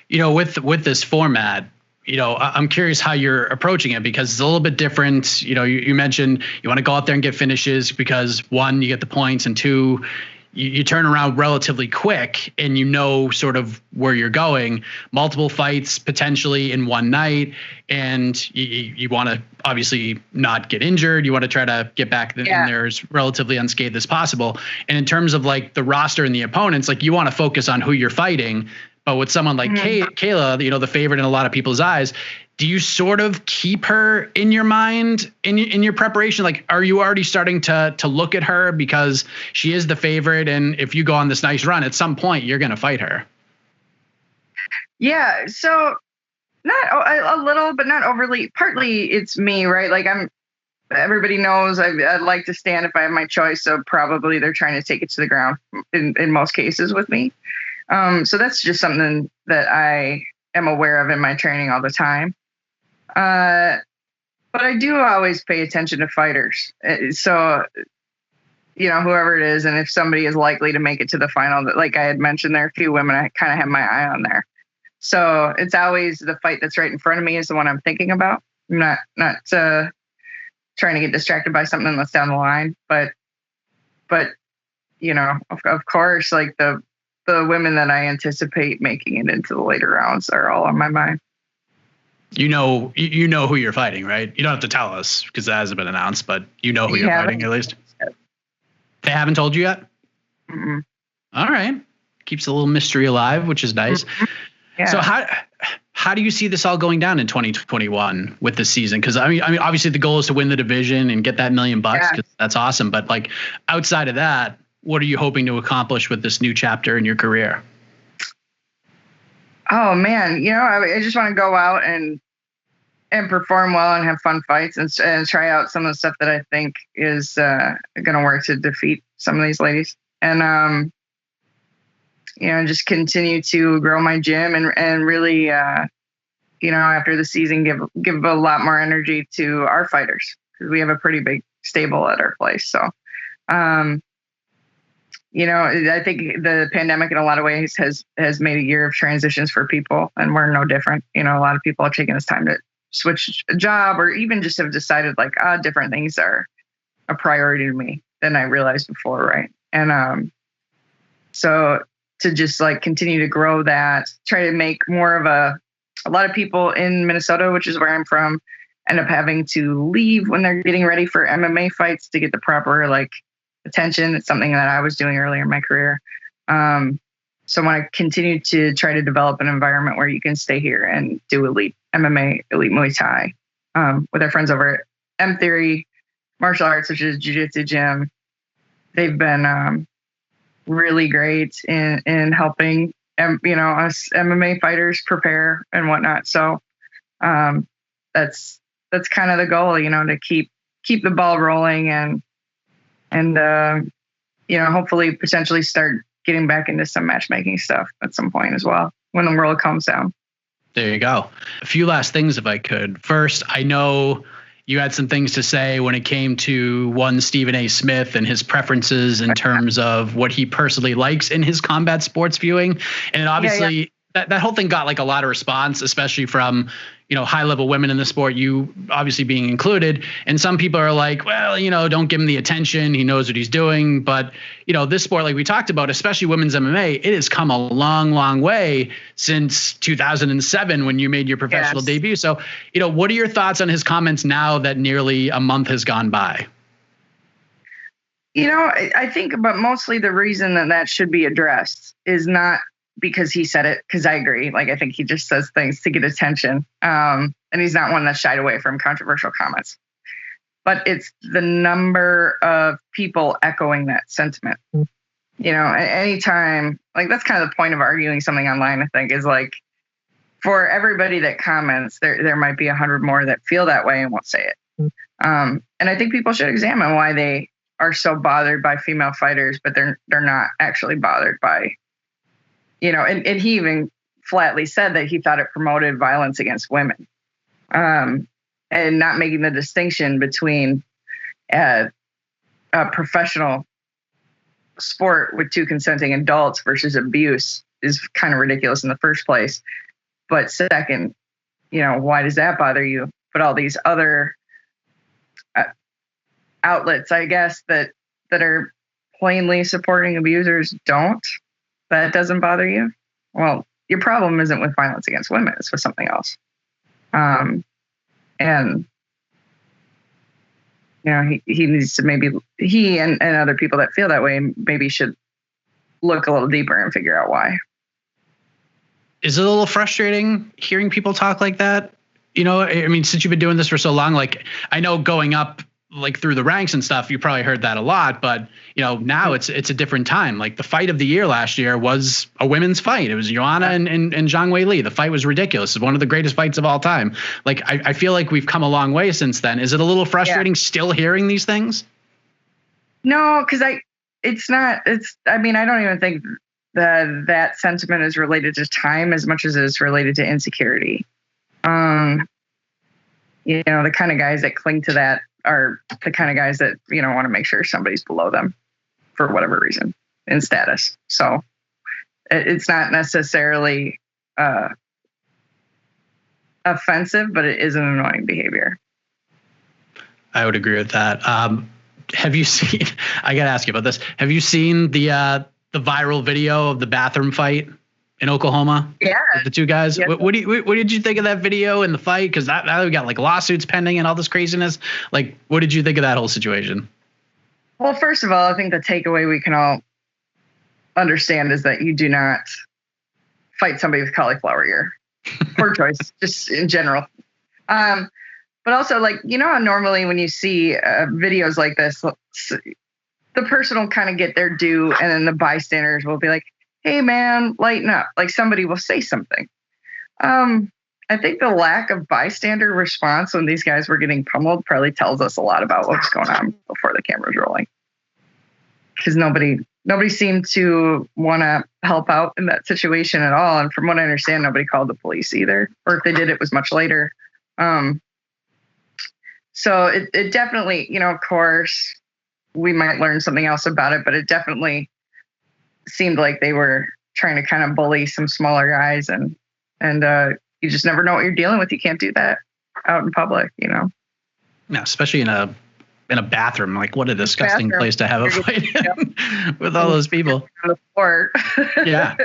You know, with this format, you know, I'm curious how you're approaching it, because it's a little bit different. You know, you mentioned you want to go out there and get finishes because one, you get the points, and two, you turn around relatively quick and you know sort of where you're going. Multiple fights potentially in one night, and you want to obviously not get injured. You want to try to get back in there as relatively unscathed as possible. And in terms of like the roster and the opponents, like you want to focus on who you're fighting. But with someone like Kayla, you know, the favorite in a lot of people's eyes, do you sort of keep her in your mind in your preparation? Like, are you already starting to look at her because she is the favorite, and if you go on this nice run, at some point you're going to fight her? Yeah. So not a little, but not overly. Partly it's me, right? Like everybody knows I'd like to stand if I have my choice. So probably they're trying to take it to the ground in most cases with me. So that's just something that I am aware of in my training all the time. But I do always pay attention to fighters. So, you know, whoever it is, and if somebody is likely to make it to the final, like I had mentioned, there are a few women I kind of have my eye on there. So it's always the fight that's right in front of me is the one I'm thinking about. I'm not trying to get distracted by something that's down the line. But you know, of course, like the women that I anticipate making it into the later rounds are all on my mind. You know who you're fighting, right? You don't have to tell us because that hasn't been announced, but you know who you're fighting at least. They haven't told you yet? Mm-mm. All right. Keeps a little mystery alive, which is nice. Mm-hmm. Yeah. So how do you see this all going down in 2021 with this season? Because I mean, obviously the goal is to win the division and get that $1 million bucks. Cause that's awesome. But like outside of that, what are you hoping to accomplish with this new chapter in your career? Oh man, you know, I just want to go out and and perform well and have fun fights and try out some of the stuff that I think is going to work to defeat some of these ladies. And, just continue to grow my gym and really, after the season, give a lot more energy to our fighters, because we have a pretty big stable at our place. So, I think the pandemic in a lot of ways has made a year of transitions for people, and we're no different. A lot of people are taking this time to switch a job, or even just have decided different things are a priority to me than I realized before. Right. And, so to just continue to grow that, try to make more of a lot of people in Minnesota, which is where I'm from, end up having to leave when they're getting ready for MMA fights to get the proper attention. It's something that I was doing earlier in my career. So I want to continue to try to develop an environment where you can stay here and do elite MMA, elite Muay Thai, with our friends over at M Theory Martial Arts, which is Jiu-Jitsu gym. They've been really great in helping us MMA fighters prepare and whatnot. So that's kind of the goal, to keep the ball rolling and hopefully potentially start getting back into some matchmaking stuff at some point as well when the world calms down. There you go. A few last things, if I could. First, I know you had some things to say when it came to one Stephen A. Smith and his preferences in terms of what he personally likes in his combat sports viewing. And obviously that whole thing got a lot of response, especially from, high level women in the sport, you obviously being included. And some people are like, well, don't give him the attention. He knows what he's doing. But, this sport, like we talked about, especially women's MMA, it has come a long, long way since 2007 when you made your professional debut. So, what are your thoughts on his comments now that nearly a month has gone by? I think, but mostly the reason that should be addressed is not because he said it, because I agree. I think he just says things to get attention. And he's not one that shied away from controversial comments. But it's the number of people echoing that sentiment. At any time, that's kind of the point of arguing something online, I think, is for everybody that comments, there might be 100 more that feel that way and won't say it. And I think people should examine why they are so bothered by female fighters, but they're not actually bothered by, and he even flatly said that he thought it promoted violence against women, and not making the distinction between a professional sport with two consenting adults versus abuse is kind of ridiculous in the first place. But second, why does that bother you? But all these other outlets, I guess, that are plainly supporting abusers don't. That doesn't bother you? Well, your problem isn't with violence against women. It's with something else. And, he needs to he and other people that feel that way maybe should look a little deeper and figure out why. Is it a little frustrating hearing people talk like that? Since you've been doing this for so long, I know going up through the ranks and stuff, you probably heard that a lot, but now it's a different time. The fight of the year last year was a women's fight. It was Joanna and Zhang Wei Li. The fight was ridiculous. It's one of the greatest fights of all time. I feel like we've come a long way since then. Is it a little frustrating still hearing these things? No, because I don't even think that sentiment is related to time as much as it is related to insecurity. The kind of guys that cling to that are the kind of guys that, want to make sure somebody's below them for whatever reason in status. So it's not necessarily offensive, but it is an annoying behavior. I would agree with that. Have you seen, I got to ask you about this. Have you seen the viral video of the bathroom fight in Oklahoma? Yeah. The two guys. Yeah. What did you think of that video and the fight? Because now we got lawsuits pending and all this craziness. What did you think of that whole situation? Well, first of all, I think the takeaway we can all understand is that you do not fight somebody with cauliflower ear. Poor choice, just in general. But also, normally when you see videos like this, the person will kind of get their due, and then the bystanders will be like, hey man, lighten up. Somebody will say something. I think the lack of bystander response when these guys were getting pummeled probably tells us a lot about what's going on before the camera's rolling. Because nobody seemed to want to help out in that situation at all. And from what I understand, nobody called the police either. Or if they did, it was much later. So it definitely, of course, we might learn something else about it, but it definitely seemed like they were trying to kind of bully some smaller guys. And you just never know what you're dealing with. You can't do that out in public, Yeah, especially in a bathroom. Like, what a disgusting place to have a fight with all those people. Yeah.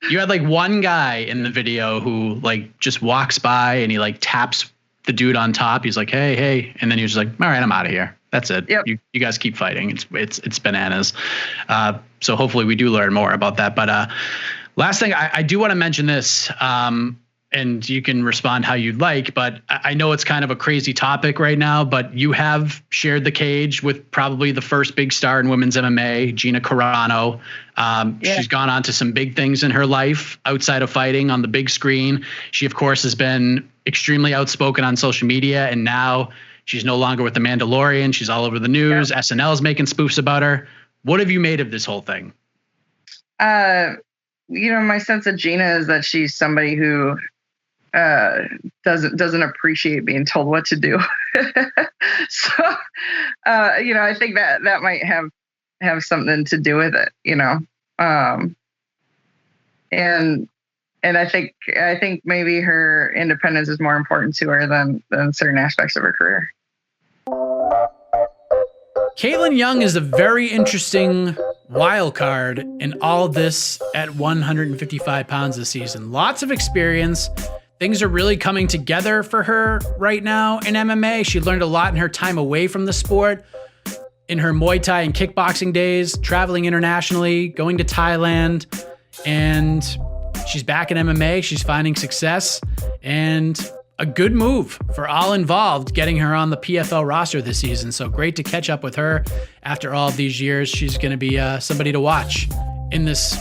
You had like one guy in the video who like just walks by and he like taps the dude on top. He's like, hey. And then he was just like, all right, I'm out of here. That's it. Yep. You guys keep fighting. It's bananas. So hopefully we do learn more about that. But last thing, I do want to mention this, and you can respond how you'd like, but I know it's kind of a crazy topic right now, but you have shared the cage with probably the first big star in women's MMA, Gina Carano. She's gone on to some big things in her life outside of fighting on the big screen. She, of course, has been extremely outspoken on social media, and now she's no longer with The Mandalorian. She's all over the news. SNL's making spoofs about her. What have you made of this whole thing? My sense of Gina is that she's somebody who doesn't appreciate being told what to do. So, I think that might have something to do with it, and I think maybe her independence is more important to her than certain aspects of her career. Kaitlin Young is a very interesting wild card in all this at 155 pounds this season. Lots of experience. Things are really coming together for her right now in MMA. She learned a lot in her time away from the sport, in her Muay Thai and kickboxing days, traveling internationally, going to Thailand, and she's back in MMA. She's finding success, and a good move for all involved, getting her on the PFL roster this season. So great to catch up with her after all of these years. She's going to be somebody to watch in this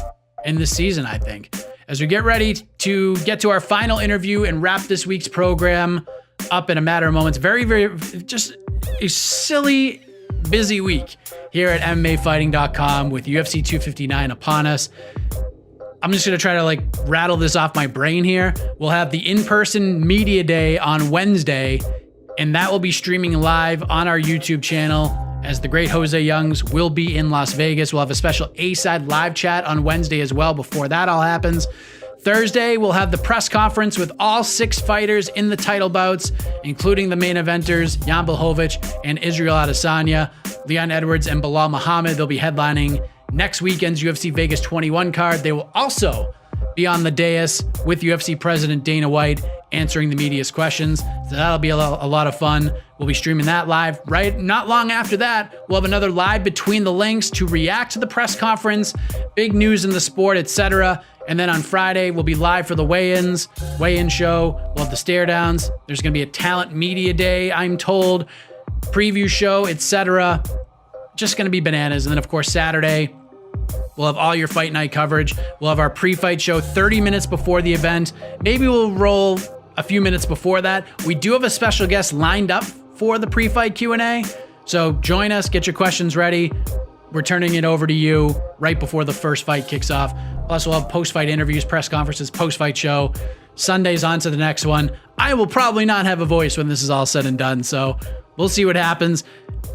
season, I think. As we get ready to get to our final interview and wrap this week's program up in a matter of moments. Very, very, just a silly, busy week here at MMAfighting.com with UFC 259 upon us. I'm just going to try to rattle this off my brain here. We'll have the in-person media day on Wednesday, and that will be streaming live on our YouTube channel as the great Jose Youngs will be in Las Vegas. We'll have a special A-side live chat on Wednesday as well before that all happens. Thursday, we'll have the press conference with all 6 fighters in the title bouts, including the main eventers, Jan Blachowicz and Israel Adesanya, Leon Edwards and Bilal Muhammad. They'll be headlining next weekend's UFC Vegas 21 card. They will also be on the dais with UFC President Dana White answering the media's questions. So that'll be a lot of fun. We'll be streaming that live. Right, not long after that, we'll have another live Between the Links to react to the press conference, big news in the sport, etc. And then on Friday, we'll be live for the weigh-in show. We'll have the stare downs. There's going to be a talent media day, I'm told, preview show, etc. Just going to be bananas. And then, of course, Saturday, we'll have all your fight night coverage. We'll have our pre-fight show 30 minutes before the event. Maybe we'll roll a few minutes before that. We do have a special guest lined up for the pre-fight Q&A. So join us, get your questions ready. We're turning it over to you right before the first fight kicks off. Plus, we'll have post-fight interviews, press conferences, post-fight show. Sunday's on to the next one. I will probably not have a voice when this is all said and done, so we'll see what happens.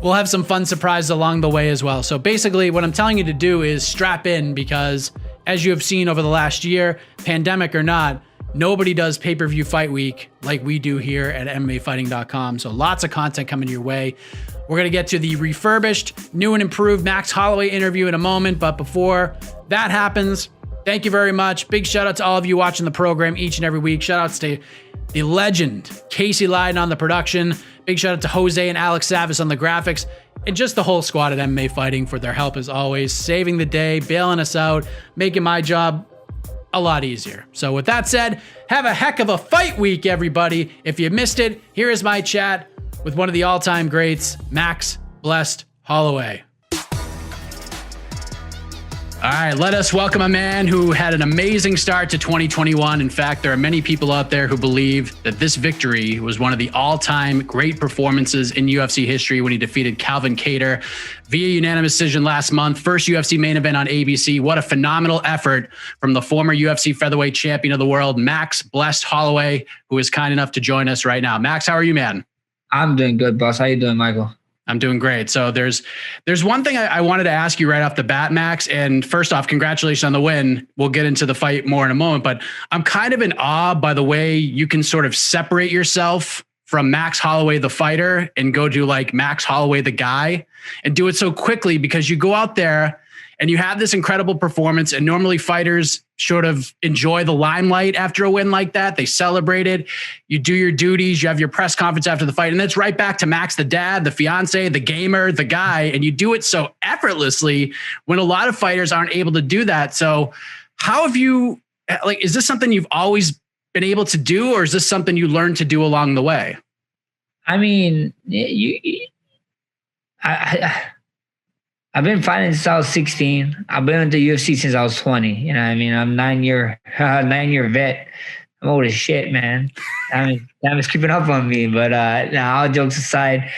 We'll have some fun surprises along the way as well. So basically, what I'm telling you to do is strap in, because as you have seen over the last year, pandemic or not, nobody does pay-per-view fight week like we do here at MMAfighting.com. So lots of content coming your way. We're going to get to the refurbished, new and improved Max Holloway interview in a moment. But before that happens, thank you very much. Big shout out to all of you watching the program each and every week. Shout outs to the legend, Casey Lyden on the production. Big shout out to Jose and Alex Savis on the graphics, and just the whole squad at MMA Fighting for their help as always, saving the day, bailing us out, making my job a lot easier. So with that said, have a heck of a fight week, everybody. If you missed it, here is my chat with one of the all-time greats, Max Blessed Holloway. All right, let us welcome a man who had an amazing start to 2021. In fact, there are many people out there who believe that this victory was one of the all-time great performances in UFC history when he defeated Calvin Kattar via unanimous decision last month. First UFC main event on ABC. What a phenomenal effort from the former UFC featherweight champion of the world, Max Blessed Holloway, who is kind enough to join us right now. Max, how are you, man? I'm doing good, boss. How you doing, Michael? I'm doing great. So there's one thing I wanted to ask you right off the bat, Max. And first off, congratulations on the win. We'll get into the fight more in a moment, but I'm kind of in awe by the way you can sort of separate yourself from Max Holloway, the fighter, and go to like Max Holloway, the guy, and do it so quickly because you go out there and you have this incredible performance. And normally fighters sort of enjoy the limelight after a win like that. They celebrate it. You do your duties. You have your press conference after the fight. And that's right back to Max, the dad, the fiance, the gamer, the guy. And you do it so effortlessly when a lot of fighters aren't able to do that. So how have you, like, is this something you've always been able to do, or is this something you learned to do along the way? I mean, I've been fighting since I was 16. I've been into UFC since I was 20. You know what I mean? I'm 9-year vet. I'm old as shit, man. Time is creeping up on me. But now, all jokes aside,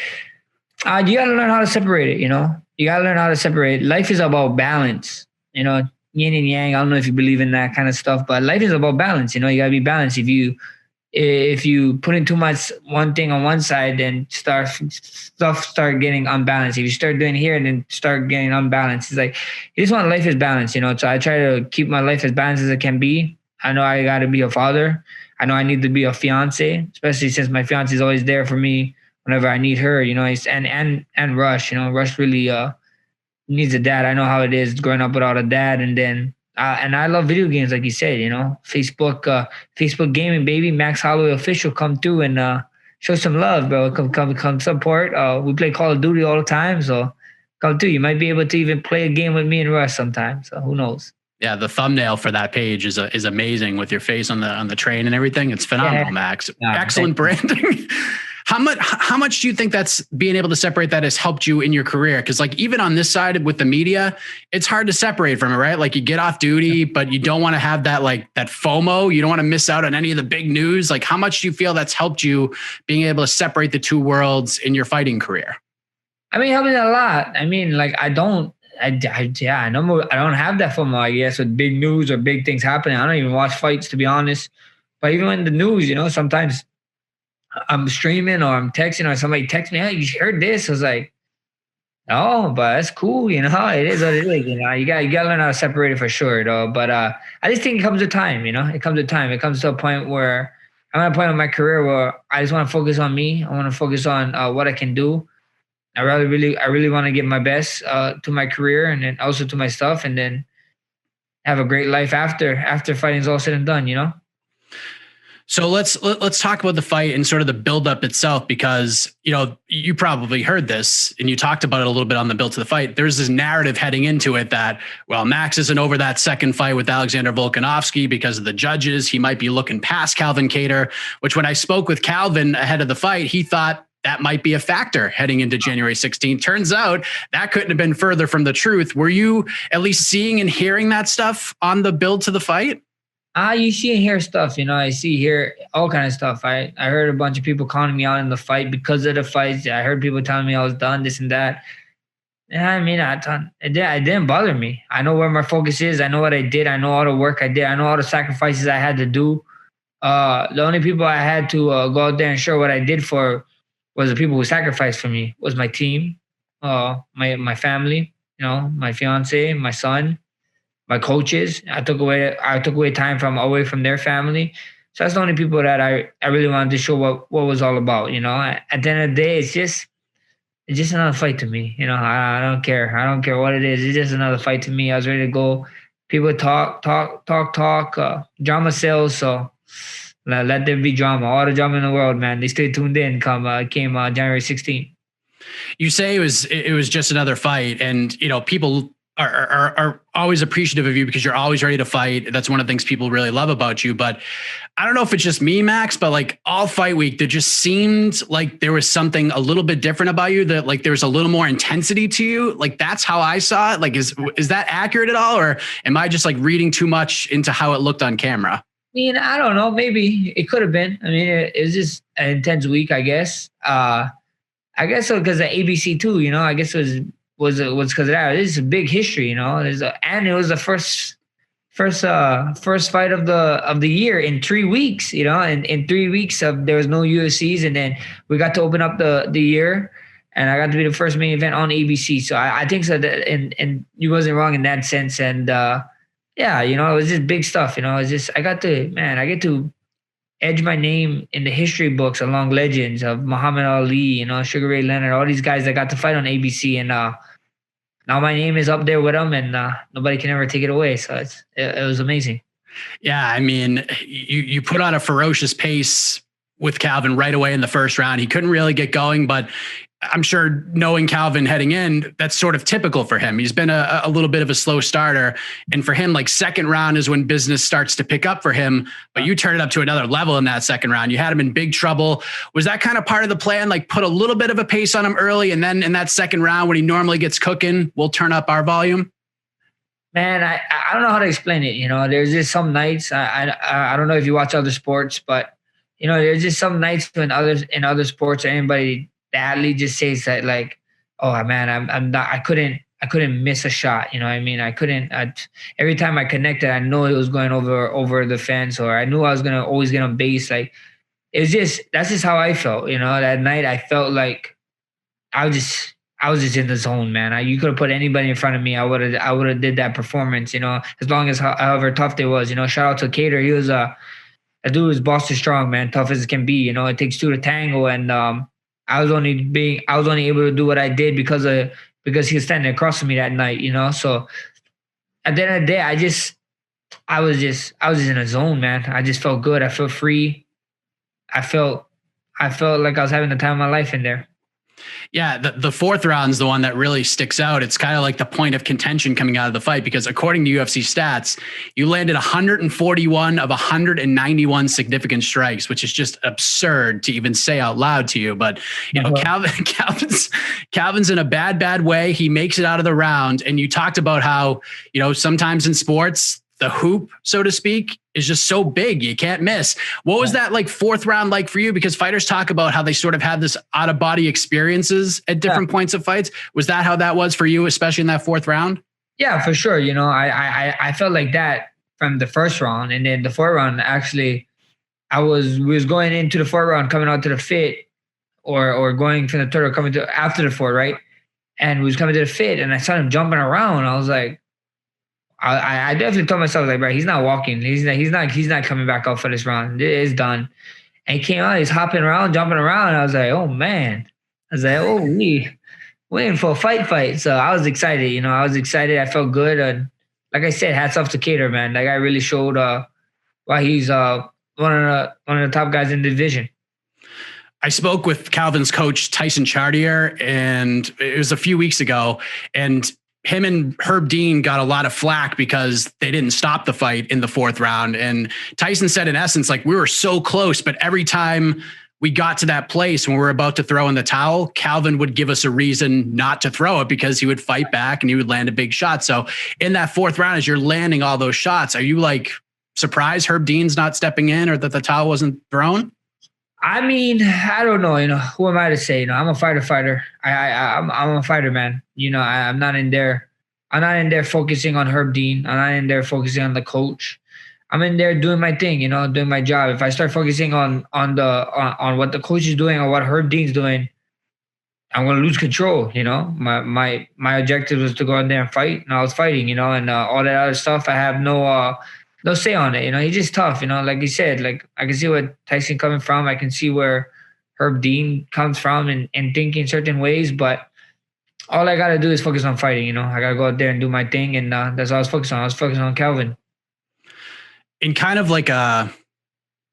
you got to learn how to separate it, you know? You got to learn how to separate. Life is about balance, you know, yin and yang. I don't know if you believe in that kind of stuff, but life is about balance. You know, you got to be balanced. If you put in too much one thing on one side, then stuff start getting unbalanced. If you start doing here and then start getting unbalanced, it's like, you just want life is balanced, you know? So I try to keep my life as balanced as it can be. I know I got to be a father. I know I need to be a fiance, especially since my fiance is always there for me whenever I need her, you know, and Rush, you know, Rush really needs a dad. I know how it is growing up without a dad. And then, and I love video games, like you said, you know, Facebook gaming, baby. Max Holloway official, come through and show some love, bro. Come support. We play Call of Duty all the time, so come through. You might be able to even play a game with me and Russ sometime. So who knows? Yeah, the thumbnail for that page is amazing with your face on the train and everything. It's phenomenal, Max. Excellent branding. How much do you think that's being able to separate that has helped you in your career? Because like even on this side with the media, it's hard to separate from it, right? Like you get off duty, but you don't want to have that that FOMO. You don't want to miss out on any of the big news. Like how much do you feel that's helped you being able to separate the two worlds in your fighting career? I mean, helping a lot. I mean, like I don't have that FOMO, I guess, with big news or big things happening. I don't even watch fights, to be honest. But even in the news, you know, sometimes I'm streaming or I'm texting or somebody texts me, hey, you heard this? I was like, oh, but that's cool. You know, it is what it is. You know, you got to learn how to separate it for sure, though. But I just think it comes to time, you know, it comes to a point where I'm at a point in my career where I just want to focus on me. I want to focus on what I can do. I really want to give my best to my career and then also to my stuff and then have a great life after fighting's all said and done, you know? So let's talk about the fight and sort of the buildup itself, because, you know, you probably heard this and you talked about it a little bit on the build to the fight. There's this narrative heading into it that, well, Max isn't over that second fight with Alexander Volkanovski because of the judges. He might be looking past Calvin Kattar, which when I spoke with Calvin ahead of the fight, he thought that might be a factor heading into January 16th. Turns out that couldn't have been further from the truth. Were you at least seeing and hearing that stuff on the build to the fight? You see and hear stuff, you know. I hear all kind of stuff. I heard a bunch of people calling me out in the fight because of the fights. I heard people telling me I was done, this and that. And I mean, it didn't bother me. I know where my focus is. I know what I did. I know all the work I did. I know all the sacrifices I had to do. The only people I had to go out there and show what I did for was the people who sacrificed for me. Was my team, my family, you know, my fiance, my son, my coaches. I took away time away from their family. So that's the only people that I really wanted to show what was all about, you know. At the end of the day, it's just another fight to me. You know, I don't care. I don't care what it is. It's just another fight to me. I was ready to go. People talk, drama sells, so let there be drama. All the drama in the world, man. They stay tuned in came January 16th. You say it was just another fight, and you know, people are always appreciative of you because you're always ready to fight. That's one of the things people really love about you. But I don't know if it's just me, Max, but like all fight week, there just seemed like there was something a little bit different about you, that like there was a little more intensity to you. Like that's how I saw it. Like, is that accurate at all? Or am I just like reading too much into how it looked on camera? I mean, I don't know. Maybe it could have been. I mean, it was just an intense week, I guess. I guess so because of ABC too, you know, I guess it was because of that. This is a big history, you know. And it was the first fight of the year in 3 weeks, you know. And in 3 weeks there was no UFCs, and then we got to open up the year, and I got to be the first main event on ABC. So I think so that, and you wasn't wrong in that sense. And yeah, you know, it was just big stuff. You know, it's just I get to edge my name in the history books along legends of Muhammad Ali, you know, Sugar Ray Leonard, all these guys that got to fight on ABC, and now my name is up there with them, and nobody can ever take it away. So it was amazing. Yeah, I mean, you put on a ferocious pace with Calvin right away in the first round. He couldn't really get going, but I'm sure knowing Calvin heading in, that's sort of typical for him. He's been a little bit of a slow starter. And for him, like second round is when business starts to pick up for him, but you turn it up to another level in that second round. You had him in big trouble. Was that kind of part of the plan? Like put a little bit of a pace on him early, and then in that second round when he normally gets cooking, we'll turn up our volume? Man, I don't know how to explain it. You know, there's just some nights, I don't know if you watch other sports, but you know, there's just some nights when in other sports or anybody, the athlete just says that like, oh man, I couldn't miss a shot. You know what I mean? Every time I connected, I know it was going over the fence, or I knew I was going to always get on base. Like that's just how I felt, you know. That night I felt like I was just in the zone, man. You could have put anybody in front of me. I would have did that performance, you know, as long as however tough they was, you know. Shout out to Kattar. He was a dude who's Boston strong, man, tough as it can be. You know, it takes two to tango, and I was only able to do what I did because he was standing across from me that night, you know. So at the end of the day, I was just in a zone, man. I just felt good. I felt free. I felt like I was having the time of my life in there. Yeah, the fourth round is the one that really sticks out. It's kind of like the point of contention coming out of the fight, because according to UFC stats, you landed 141 of 191 significant strikes, which is just absurd to even say out loud to you. But you know, Calvin's in a bad way. He makes it out of the round, and you talked about how, you know, sometimes in sports, the hoop, so to speak, is just so big, you can't miss. What was that like fourth round like for you? Because fighters talk about how they sort of have this out of body experiences at different points of fights. Was that how that was for you, especially in that fourth round? Yeah, for sure. You know, I felt like that from the first round, and then the fourth round, actually, we was going into the fourth round, coming out to the fit, or going from the third or coming to after the fourth, right? And we was coming to the fit, and I saw him jumping around. I was like, I definitely told myself, like, bro, he's not walking. He's not coming back out for this round. It is done. And he came out, he's hopping around, jumping around. And I was like, oh man. I was like, oh, we in for a fight. So I was excited, you know. I was excited. I felt good. And like I said, hats off to Kattar, man. That guy really showed why he's one of the top guys in the division. I spoke with Calvin's coach, Tyson Chartier, and it was a few weeks ago, and him and Herb Dean got a lot of flack because they didn't stop the fight in the fourth round. And Tyson said, in essence, like, we were so close, but every time we got to that place when we were about to throw in the towel, Calvin would give us a reason not to throw it because he would fight back and he would land a big shot. So in that fourth round, as you're landing all those shots, are you like surprised Herb Dean's not stepping in or that the towel wasn't thrown? I mean, I don't know. You know, who am I to say? You know, I'm a fighter. I'm a fighter, man. You know, I'm not in there. I'm not in there focusing on Herb Dean. I'm not in there focusing on the coach. I'm in there doing my thing. You know, doing my job. If I start focusing on what the coach is doing or what Herb Dean's doing, I'm gonna lose control. You know, my objective was to go in there and fight, and I was fighting. You know, and all that other stuff, I have no say on it. You know, he's just tough. You know, like you said, like I can see where Tyson coming from. I can see where Herb Dean comes from and thinking certain ways. But all I got to do is focus on fighting. You know, I got to go out there and do my thing. And that's all I was focused on. I was focused on Calvin. In kind of like I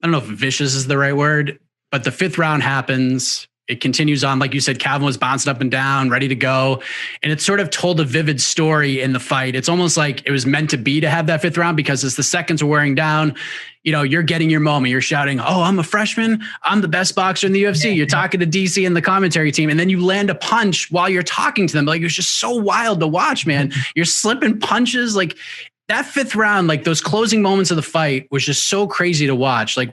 don't know if vicious is the right word, but the fifth round happens. it continues on. Like you said, Calvin was bouncing up and down, ready to go. And it sort of told a vivid story in the fight. It's almost like it was meant to be to have that 5th round, because as the seconds were wearing down, you're getting your moment. You're shouting, "Oh, I'm a freshman. I'm the best boxer in the UFC." You're talking to DC and the commentary team, and then you land a punch while you're talking to them. Like, it was just so wild to watch, man. You're slipping punches. Like, that 5th round, like those closing moments of the fight was just so crazy to watch. Like,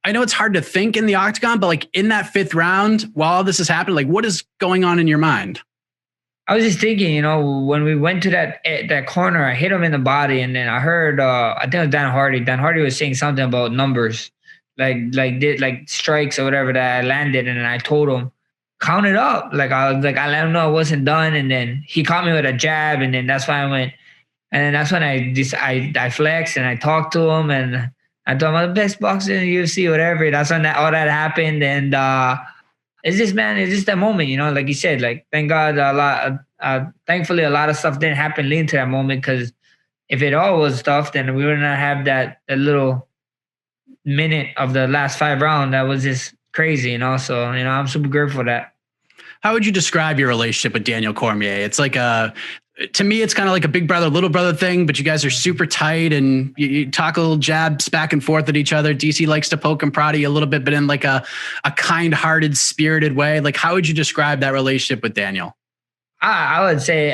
I know it's hard to think in the octagon, but like in that 5th round, while all this is happening, like what is going on in your mind? I was just thinking, when we went to that corner, I hit him in the body, and then I heard, I think it was Dan Hardy. Dan Hardy was saying something about numbers, like strikes or whatever that I landed, and then I told him, count it up. Like I was like, I let him know I wasn't done, and then he caught me with a jab, and then that's why I went, and then that's when I flexed and I talked to him, and I thought I'm the best boxer in the UFC, whatever. That's when all that happened. And it's just that moment, like you said, like, thank God thankfully a lot of stuff didn't happen leading to that moment, because if it all was stuff, then we would not have that little minute of the last 5 rounds. That was just crazy, So, I'm super grateful for that. How would you describe your relationship with Daniel Cormier? It's like to me, it's kind of like a big brother, little brother thing, but you guys are super tight and you talk a little jabs back and forth at each other. DC likes to poke and prod you a little bit, but in like a kind-hearted, spirited way. Like, how would you describe that relationship with Daniel? I'd say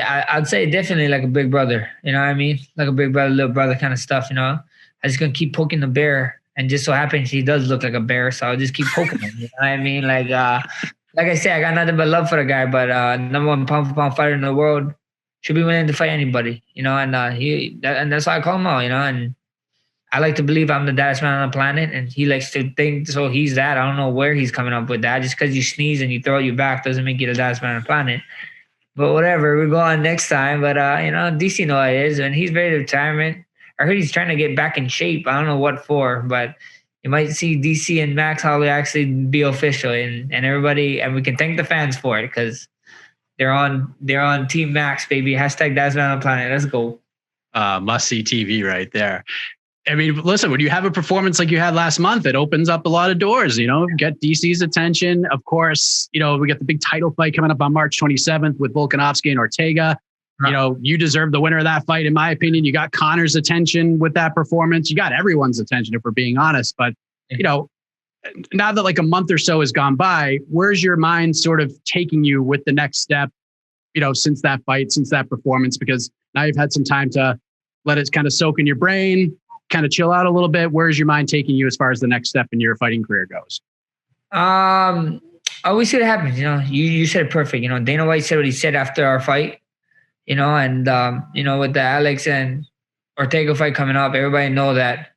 definitely like a big brother. You know what I mean? Like a big brother, little brother kind of stuff, I just gonna keep poking the bear. And just so happens he does look like a bear, so I'll just keep poking him. You know what I mean? Like I said, I got nothing but love for the guy, but number 1 pound for pound fighter in the world. Should be willing to fight anybody, and that's why I call him out, and I like to believe I'm the baddest man on the planet, and he likes to think so he's that. I don't know where he's coming up with that. Just because you sneeze and you throw your back doesn't make you the baddest man on the planet. But whatever, we'll go on next time. But DC know how it is, and he's ready to retirement. I heard he's trying to get back in shape. I don't know what for, but you might see DC and Max Holloway actually be official, and everybody, and we can thank the fans for it, because they're on Team Max, baby. Hashtag that's man on the planet. Let's go. Must see TV right there. I mean, listen, when you have a performance like you had last month, it opens up a lot of doors, get DC's attention. Of course, we got the big title fight coming up on March 27th with Volkanovski and Ortega. You deserve the winner of that fight, in my opinion. You got Conor's attention with that performance. You got everyone's attention, if we're being honest. But, now that like a month or so has gone by, where's your mind sort of taking you with the next step, since that fight, since that performance? Because now you've had some time to let it kind of soak in your brain, kind of chill out a little bit. Where's your mind taking you as far as the next step in your fighting career goes? We see what happens. You said it perfect. Dana White said what he said after our fight, and with the Alex and Ortega fight coming up, everybody know that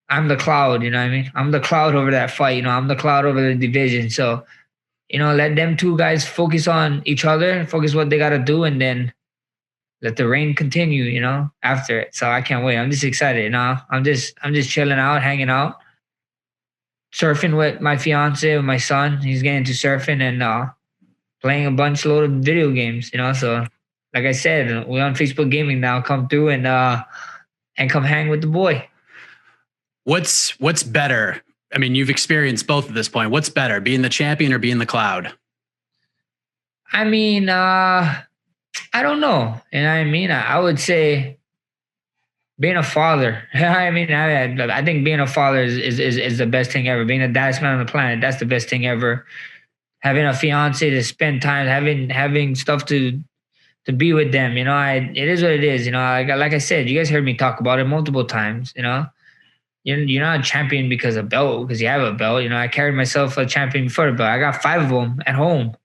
I'm the cloud, you know what I mean? I'm the cloud over that fight, I'm the cloud over the division. So, let them 2 guys focus on each other, focus what they got to do, and then let the reign continue, after it. So I can't wait. I'm just excited. I'm just chilling out, hanging out, surfing with my fiance, with my son. He's getting into surfing and playing a bunch load of video games, So like I said, we're on Facebook Gaming now. Come through and come hang with the boy. What's better? I mean, you've experienced both at this point. What's better, being the champion or being the cloud? I mean, I don't know. You know what I mean? I would say being a father. I mean, I think being a father is the best thing ever. Being the baddest man on the planet, that's the best thing ever. Having a fiance to spend time, having stuff to be with them. It is what it is. Like I said, you guys heard me talk about it multiple times. You're not a champion because of belt, because you have a belt. I carried myself a champion before the belt. I got 5 of them at home.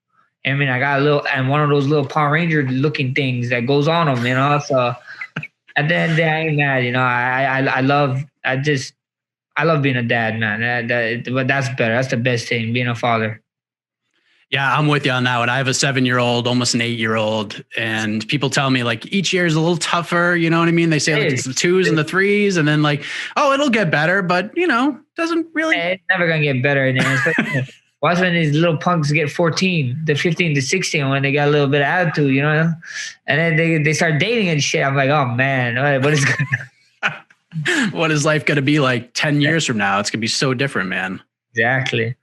I mean, I got one of those little Power Ranger looking things that goes on them, So at the end of the day, I ain't mad. I love being a dad, man. But that's better. That's the best thing, being a father. Yeah, I'm with you on that one. I have a 7-year-old, almost an 8-year-old, and people tell me like each year is a little tougher. You know what I mean? They say like it's the 2s and the 3s, and then like, oh, it'll get better, but doesn't really. It's never gonna get better. Watch when these little punks get 14, the 15 to 16 when they got a little bit of attitude, and then they start dating and shit. I'm like, oh man, what is what is life gonna be like 10 years from now? It's gonna be so different, man. Exactly.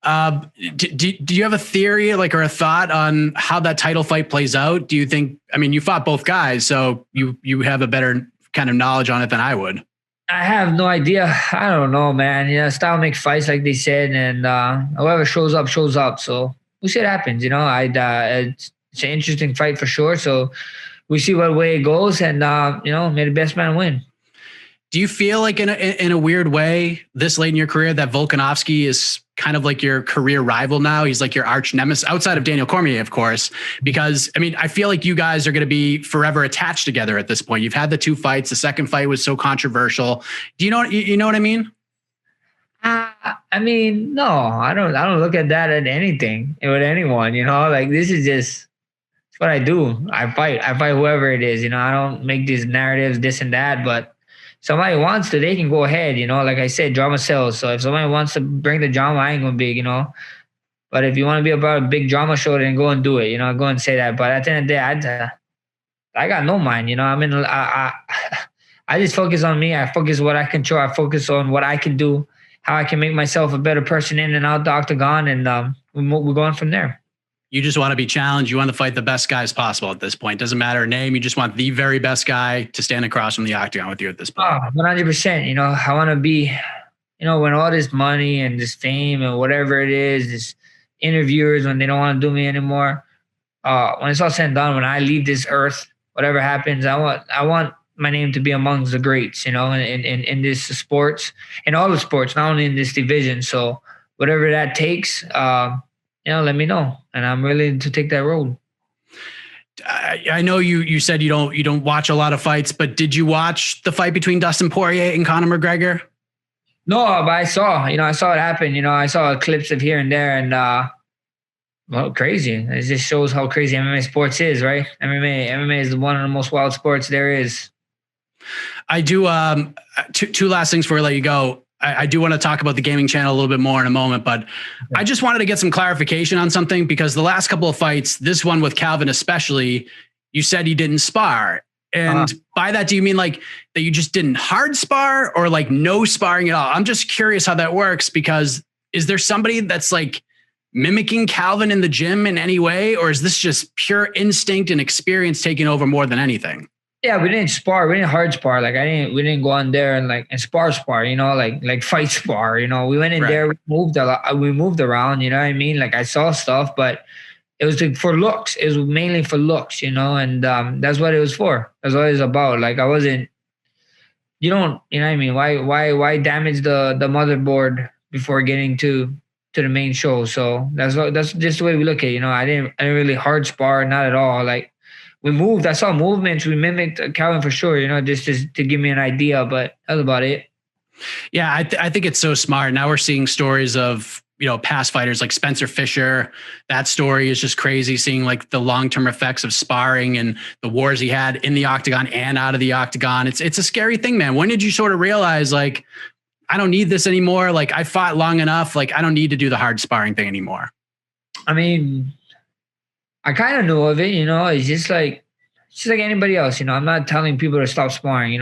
Do you have a theory, like, or a thought on how that title fight plays out? Do you think? I mean, you fought both guys, so you have a better kind of knowledge on it than I would. I have no idea. I don't know, man. Style makes fights, like they said, and whoever shows up, shows up. So we'll see what happens. It's an interesting fight for sure. So we see what way it goes, and may the best man win. Do you feel like in a weird way this late in your career that Volkanovski is kind of like your career rival now? He's like your arch nemesis outside of Daniel Cormier, of course, because I mean, I feel like you guys are going to be forever attached together at this point. You've had the 2 fights. The second fight was so controversial. Do you know what I mean? I mean, no, I don't look at that at anything with anyone, like this is just what I do. I fight whoever it is, I don't make these narratives, this and that, but somebody wants to, they can go ahead, like I said, drama sells. So if somebody wants to bring the drama, I ain't gonna be, but if you want to be about a big drama show, then go and do it, go and say that. But at the end of the day, I got no mind, I just focus on me. I focus what I control. I focus on what I can do, how I can make myself a better person in and out the octagon. And we're going from there. You just want to be challenged. You want to fight the best guys possible at this point. Doesn't matter name. You just want the very best guy to stand across from the octagon with you at this point. 100%. I want to be, when all this money and this fame and whatever it is, this interviewers, when they don't want to do me anymore, when it's all said and done, when I leave this earth, whatever happens, I want my name to be amongst the greats, in this sports, in all the sports, not only in this division. So whatever that takes, let me know, and I'm willing to take that road. I know you said you don't watch a lot of fights, but did you watch the fight between Dustin Poirier and Conor McGregor? No, but I saw it happen. I saw clips of here and there, and crazy. It just shows how crazy MMA sports is, right? MMA is one of the most wild sports there is. I do two last things before I let you go. I do want to talk about the gaming channel a little bit more in a moment, but I just wanted to get some clarification on something, because the last couple of fights, this one with Calvin especially, you said you didn't spar. And by that, do you mean like that you just didn't hard spar, or like no sparring at all? I'm just curious how that works, because is there somebody that's like mimicking Calvin in the gym in any way, or is this just pure instinct and experience taking over more than anything? Yeah, we didn't spar. We didn't hard spar. Like we didn't go on there and spar, like fight spar. We went in there, we moved a lot, we moved around. You know what I mean? Like I saw stuff, but it was for looks. It was mainly for looks, and that's what it was for. That's what it was about. Like I wasn't. You know what I mean? Why damage the motherboard before getting to the main show? So that's just the way we look at it. I didn't really hard spar, not at all. Like. We moved. I saw movements. We mimicked Calvin for sure, just to give me an idea, but that's about it. Yeah, I think it's so smart. Now we're seeing stories of, past fighters like Spencer Fisher. That story is just crazy, seeing like the long-term effects of sparring and the wars he had in the octagon and out of the octagon. It's a scary thing, man. When did you sort of realize, like, I don't need this anymore? Like, I fought long enough. Like, I don't need to do the hard sparring thing anymore. I mean, I kind of knew of it, it's just like anybody else, I'm not telling people to stop sparring,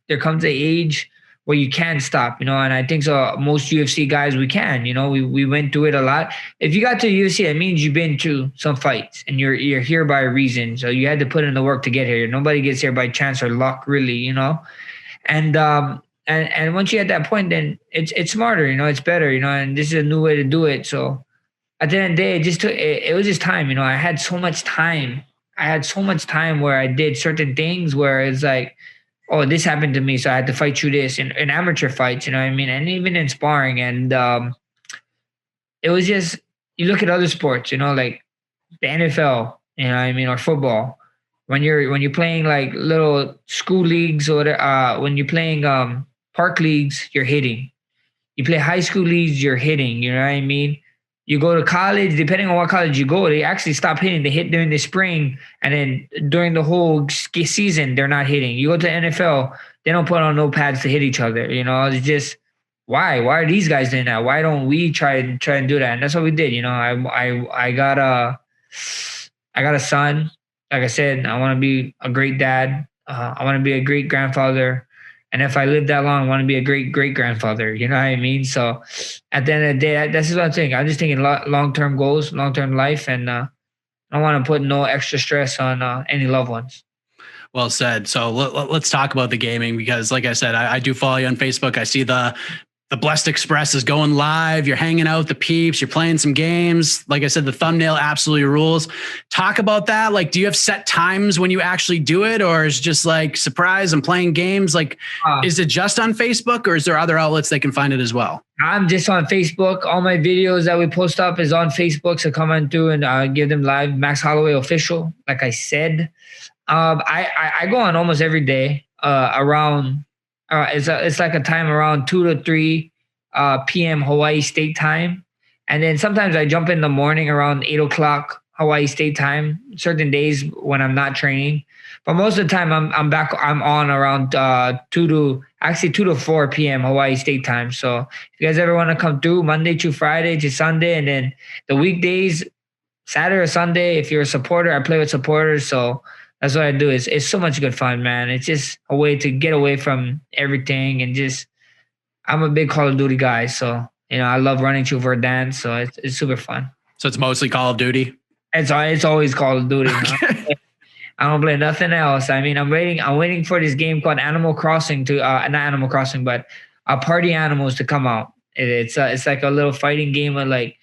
there comes an age where you can't stop, and I think so most UFC guys, we can, we went through it a lot. If you got to UFC, that means you've been through some fights and you're here by a reason. So you had to put in the work to get here. Nobody gets here by chance or luck, really, and once you're at that point, then it's smarter, it's better, and this is a new way to do it. So at the end of the day, it was just time. I had so much time. Where I did certain things where it's like, oh, this happened to me, so I had to fight through this in amateur fights, and even in sparring. And it was just, you look at other sports, like the NFL, or football. When you're playing like little school leagues or when you're playing park leagues, you're hitting. You play high school leagues, you're hitting. You know what I mean? You go to college, depending on what college you go, they actually stop hitting. They hit during the spring, and then during the whole season, they're not hitting. You go to NFL, they don't put on no pads to hit each other. It's just, why? Why are these guys doing that? Why don't we try and do that? And that's what we did. I got a son. Like I said, I want to be a great dad. I want to be a great grandfather. And if I live that long, I want to be a great grandfather. You know what I mean? So at the end of the day, that's what I'm thinking. I'm just thinking long-term goals, long-term life, and I don't want to put no extra stress on any loved ones. Well said. So let's talk about the gaming, because like I said, I do follow you on Facebook. I see the Blessed Express is going live. You're hanging out with the peeps. You're playing some games. Like I said, the thumbnail absolutely rules. Talk about that. Like, do you have set times when you actually do it, or is it just like, surprise, I'm playing games? Like, is it just on Facebook, or is there other outlets they can find it as well? I'm just on Facebook. All my videos that we post up is on Facebook. So come on through and give them live. Max Holloway Official, like I said. I go on almost every day around. It's like a time around 2 to 3 p.m. Hawaii State time. And then sometimes I jump in the morning around 8 o'clock Hawaii State time, certain days when I'm not training. But most of the time I'm on around 2 to 4 p.m. Hawaii State time. So if you guys ever want to come through Monday to Friday to Sunday, and then the weekdays, Saturday or Sunday, if you're a supporter, I play with supporters. So that's what I do. It's so much good fun, man. It's just a way to get away from everything, and just, I'm a big Call of Duty guy. So, I love running to Verdant. So it's super fun. So it's mostly Call of Duty? It's always Call of Duty. Okay. I don't play nothing else. I mean, I'm waiting for this game called Animal Crossing to, not Animal Crossing, but Party Animals to come out. It's like a little fighting game with like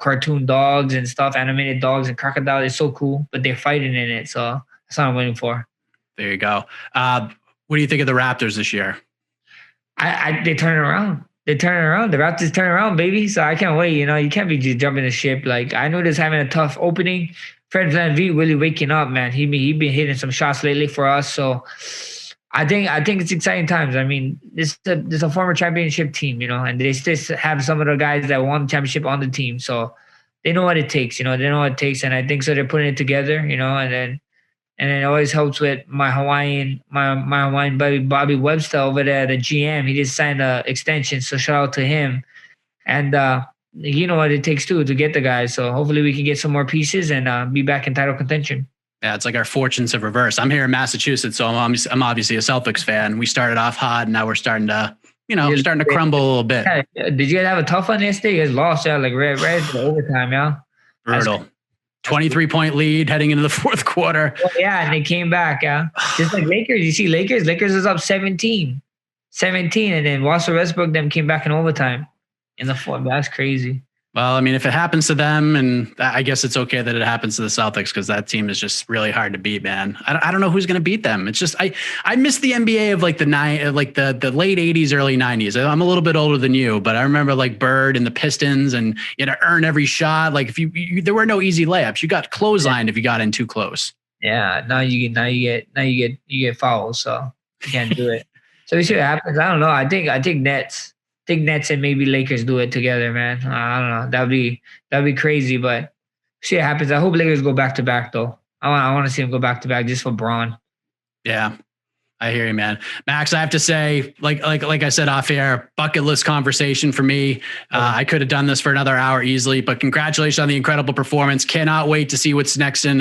cartoon dogs and stuff, animated dogs and crocodiles. It's so cool, but they're fighting in it. So that's what I'm waiting for. There you go. What do you think of the Raptors this year? They turn it around. They turn it around. The Raptors turn around, baby. So I can't wait. You can't be just jumping the ship. Like, I know they're having a tough opening. Fred VanVleet really waking up, man. He been hitting some shots lately for us. So I think it's exciting times. I mean, this is a former championship team, and they still have some of the guys that won the championship on the team. So they know what it takes, they know what it takes. And I think so they're putting it together, and then it always helps with my Hawaiian buddy, Bobby Webster over there, the GM. He just signed an extension. So shout out to him. And you know what it takes too to get the guys. So hopefully we can get some more pieces and be back in title contention. Yeah, it's like our fortunes have reversed. I'm here in Massachusetts, so I'm obviously a Celtics fan. We started off hot, and now we're starting to, starting to crumble a little bit. Yeah. Did you guys have a tough one yesterday? You guys lost, like right at the overtime, yeah. Brutal. 23-point lead heading into the fourth quarter. Well, yeah, and they came back, yeah. Just like Lakers. You see Lakers is up 17, and then Russell Westbrook them came back in overtime in the fourth. That's crazy. Well, I mean, if it happens to them, and I guess it's okay that it happens to the Celtics, because that team is just really hard to beat, man. I don't know who's going to beat them. It's just I miss the NBA of like the late 80s, early 90s. I'm a little bit older than you, but I remember like Bird and the Pistons, and you had to earn every shot. Like if you there were no easy layups. You got clotheslined if you got in too close. Yeah, now you get fouls, so you can't do it. So we see what happens. I don't know. I think Nets and maybe Lakers do it together, man. I don't know. That'd be crazy, but see what happens. I hope Lakers go back to back though. I want to see them go back to back just for Braun. Yeah, I hear you, man. Max, I have to say, like I said off air, bucket list conversation for me. I could have done this for another hour easily, but congratulations on the incredible performance. Cannot wait to see what's next in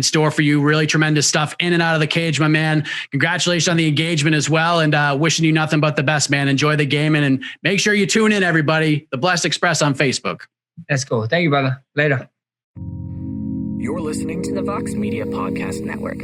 store for you. Really tremendous stuff in and out of the cage, my man. Congratulations on the engagement as well, and wishing you nothing but the best, man. Enjoy the game, and make sure you tune in, everybody. The Blessed Express on Facebook. Let's go. Thank you, brother. Later. You're listening to the Vox Media Podcast Network.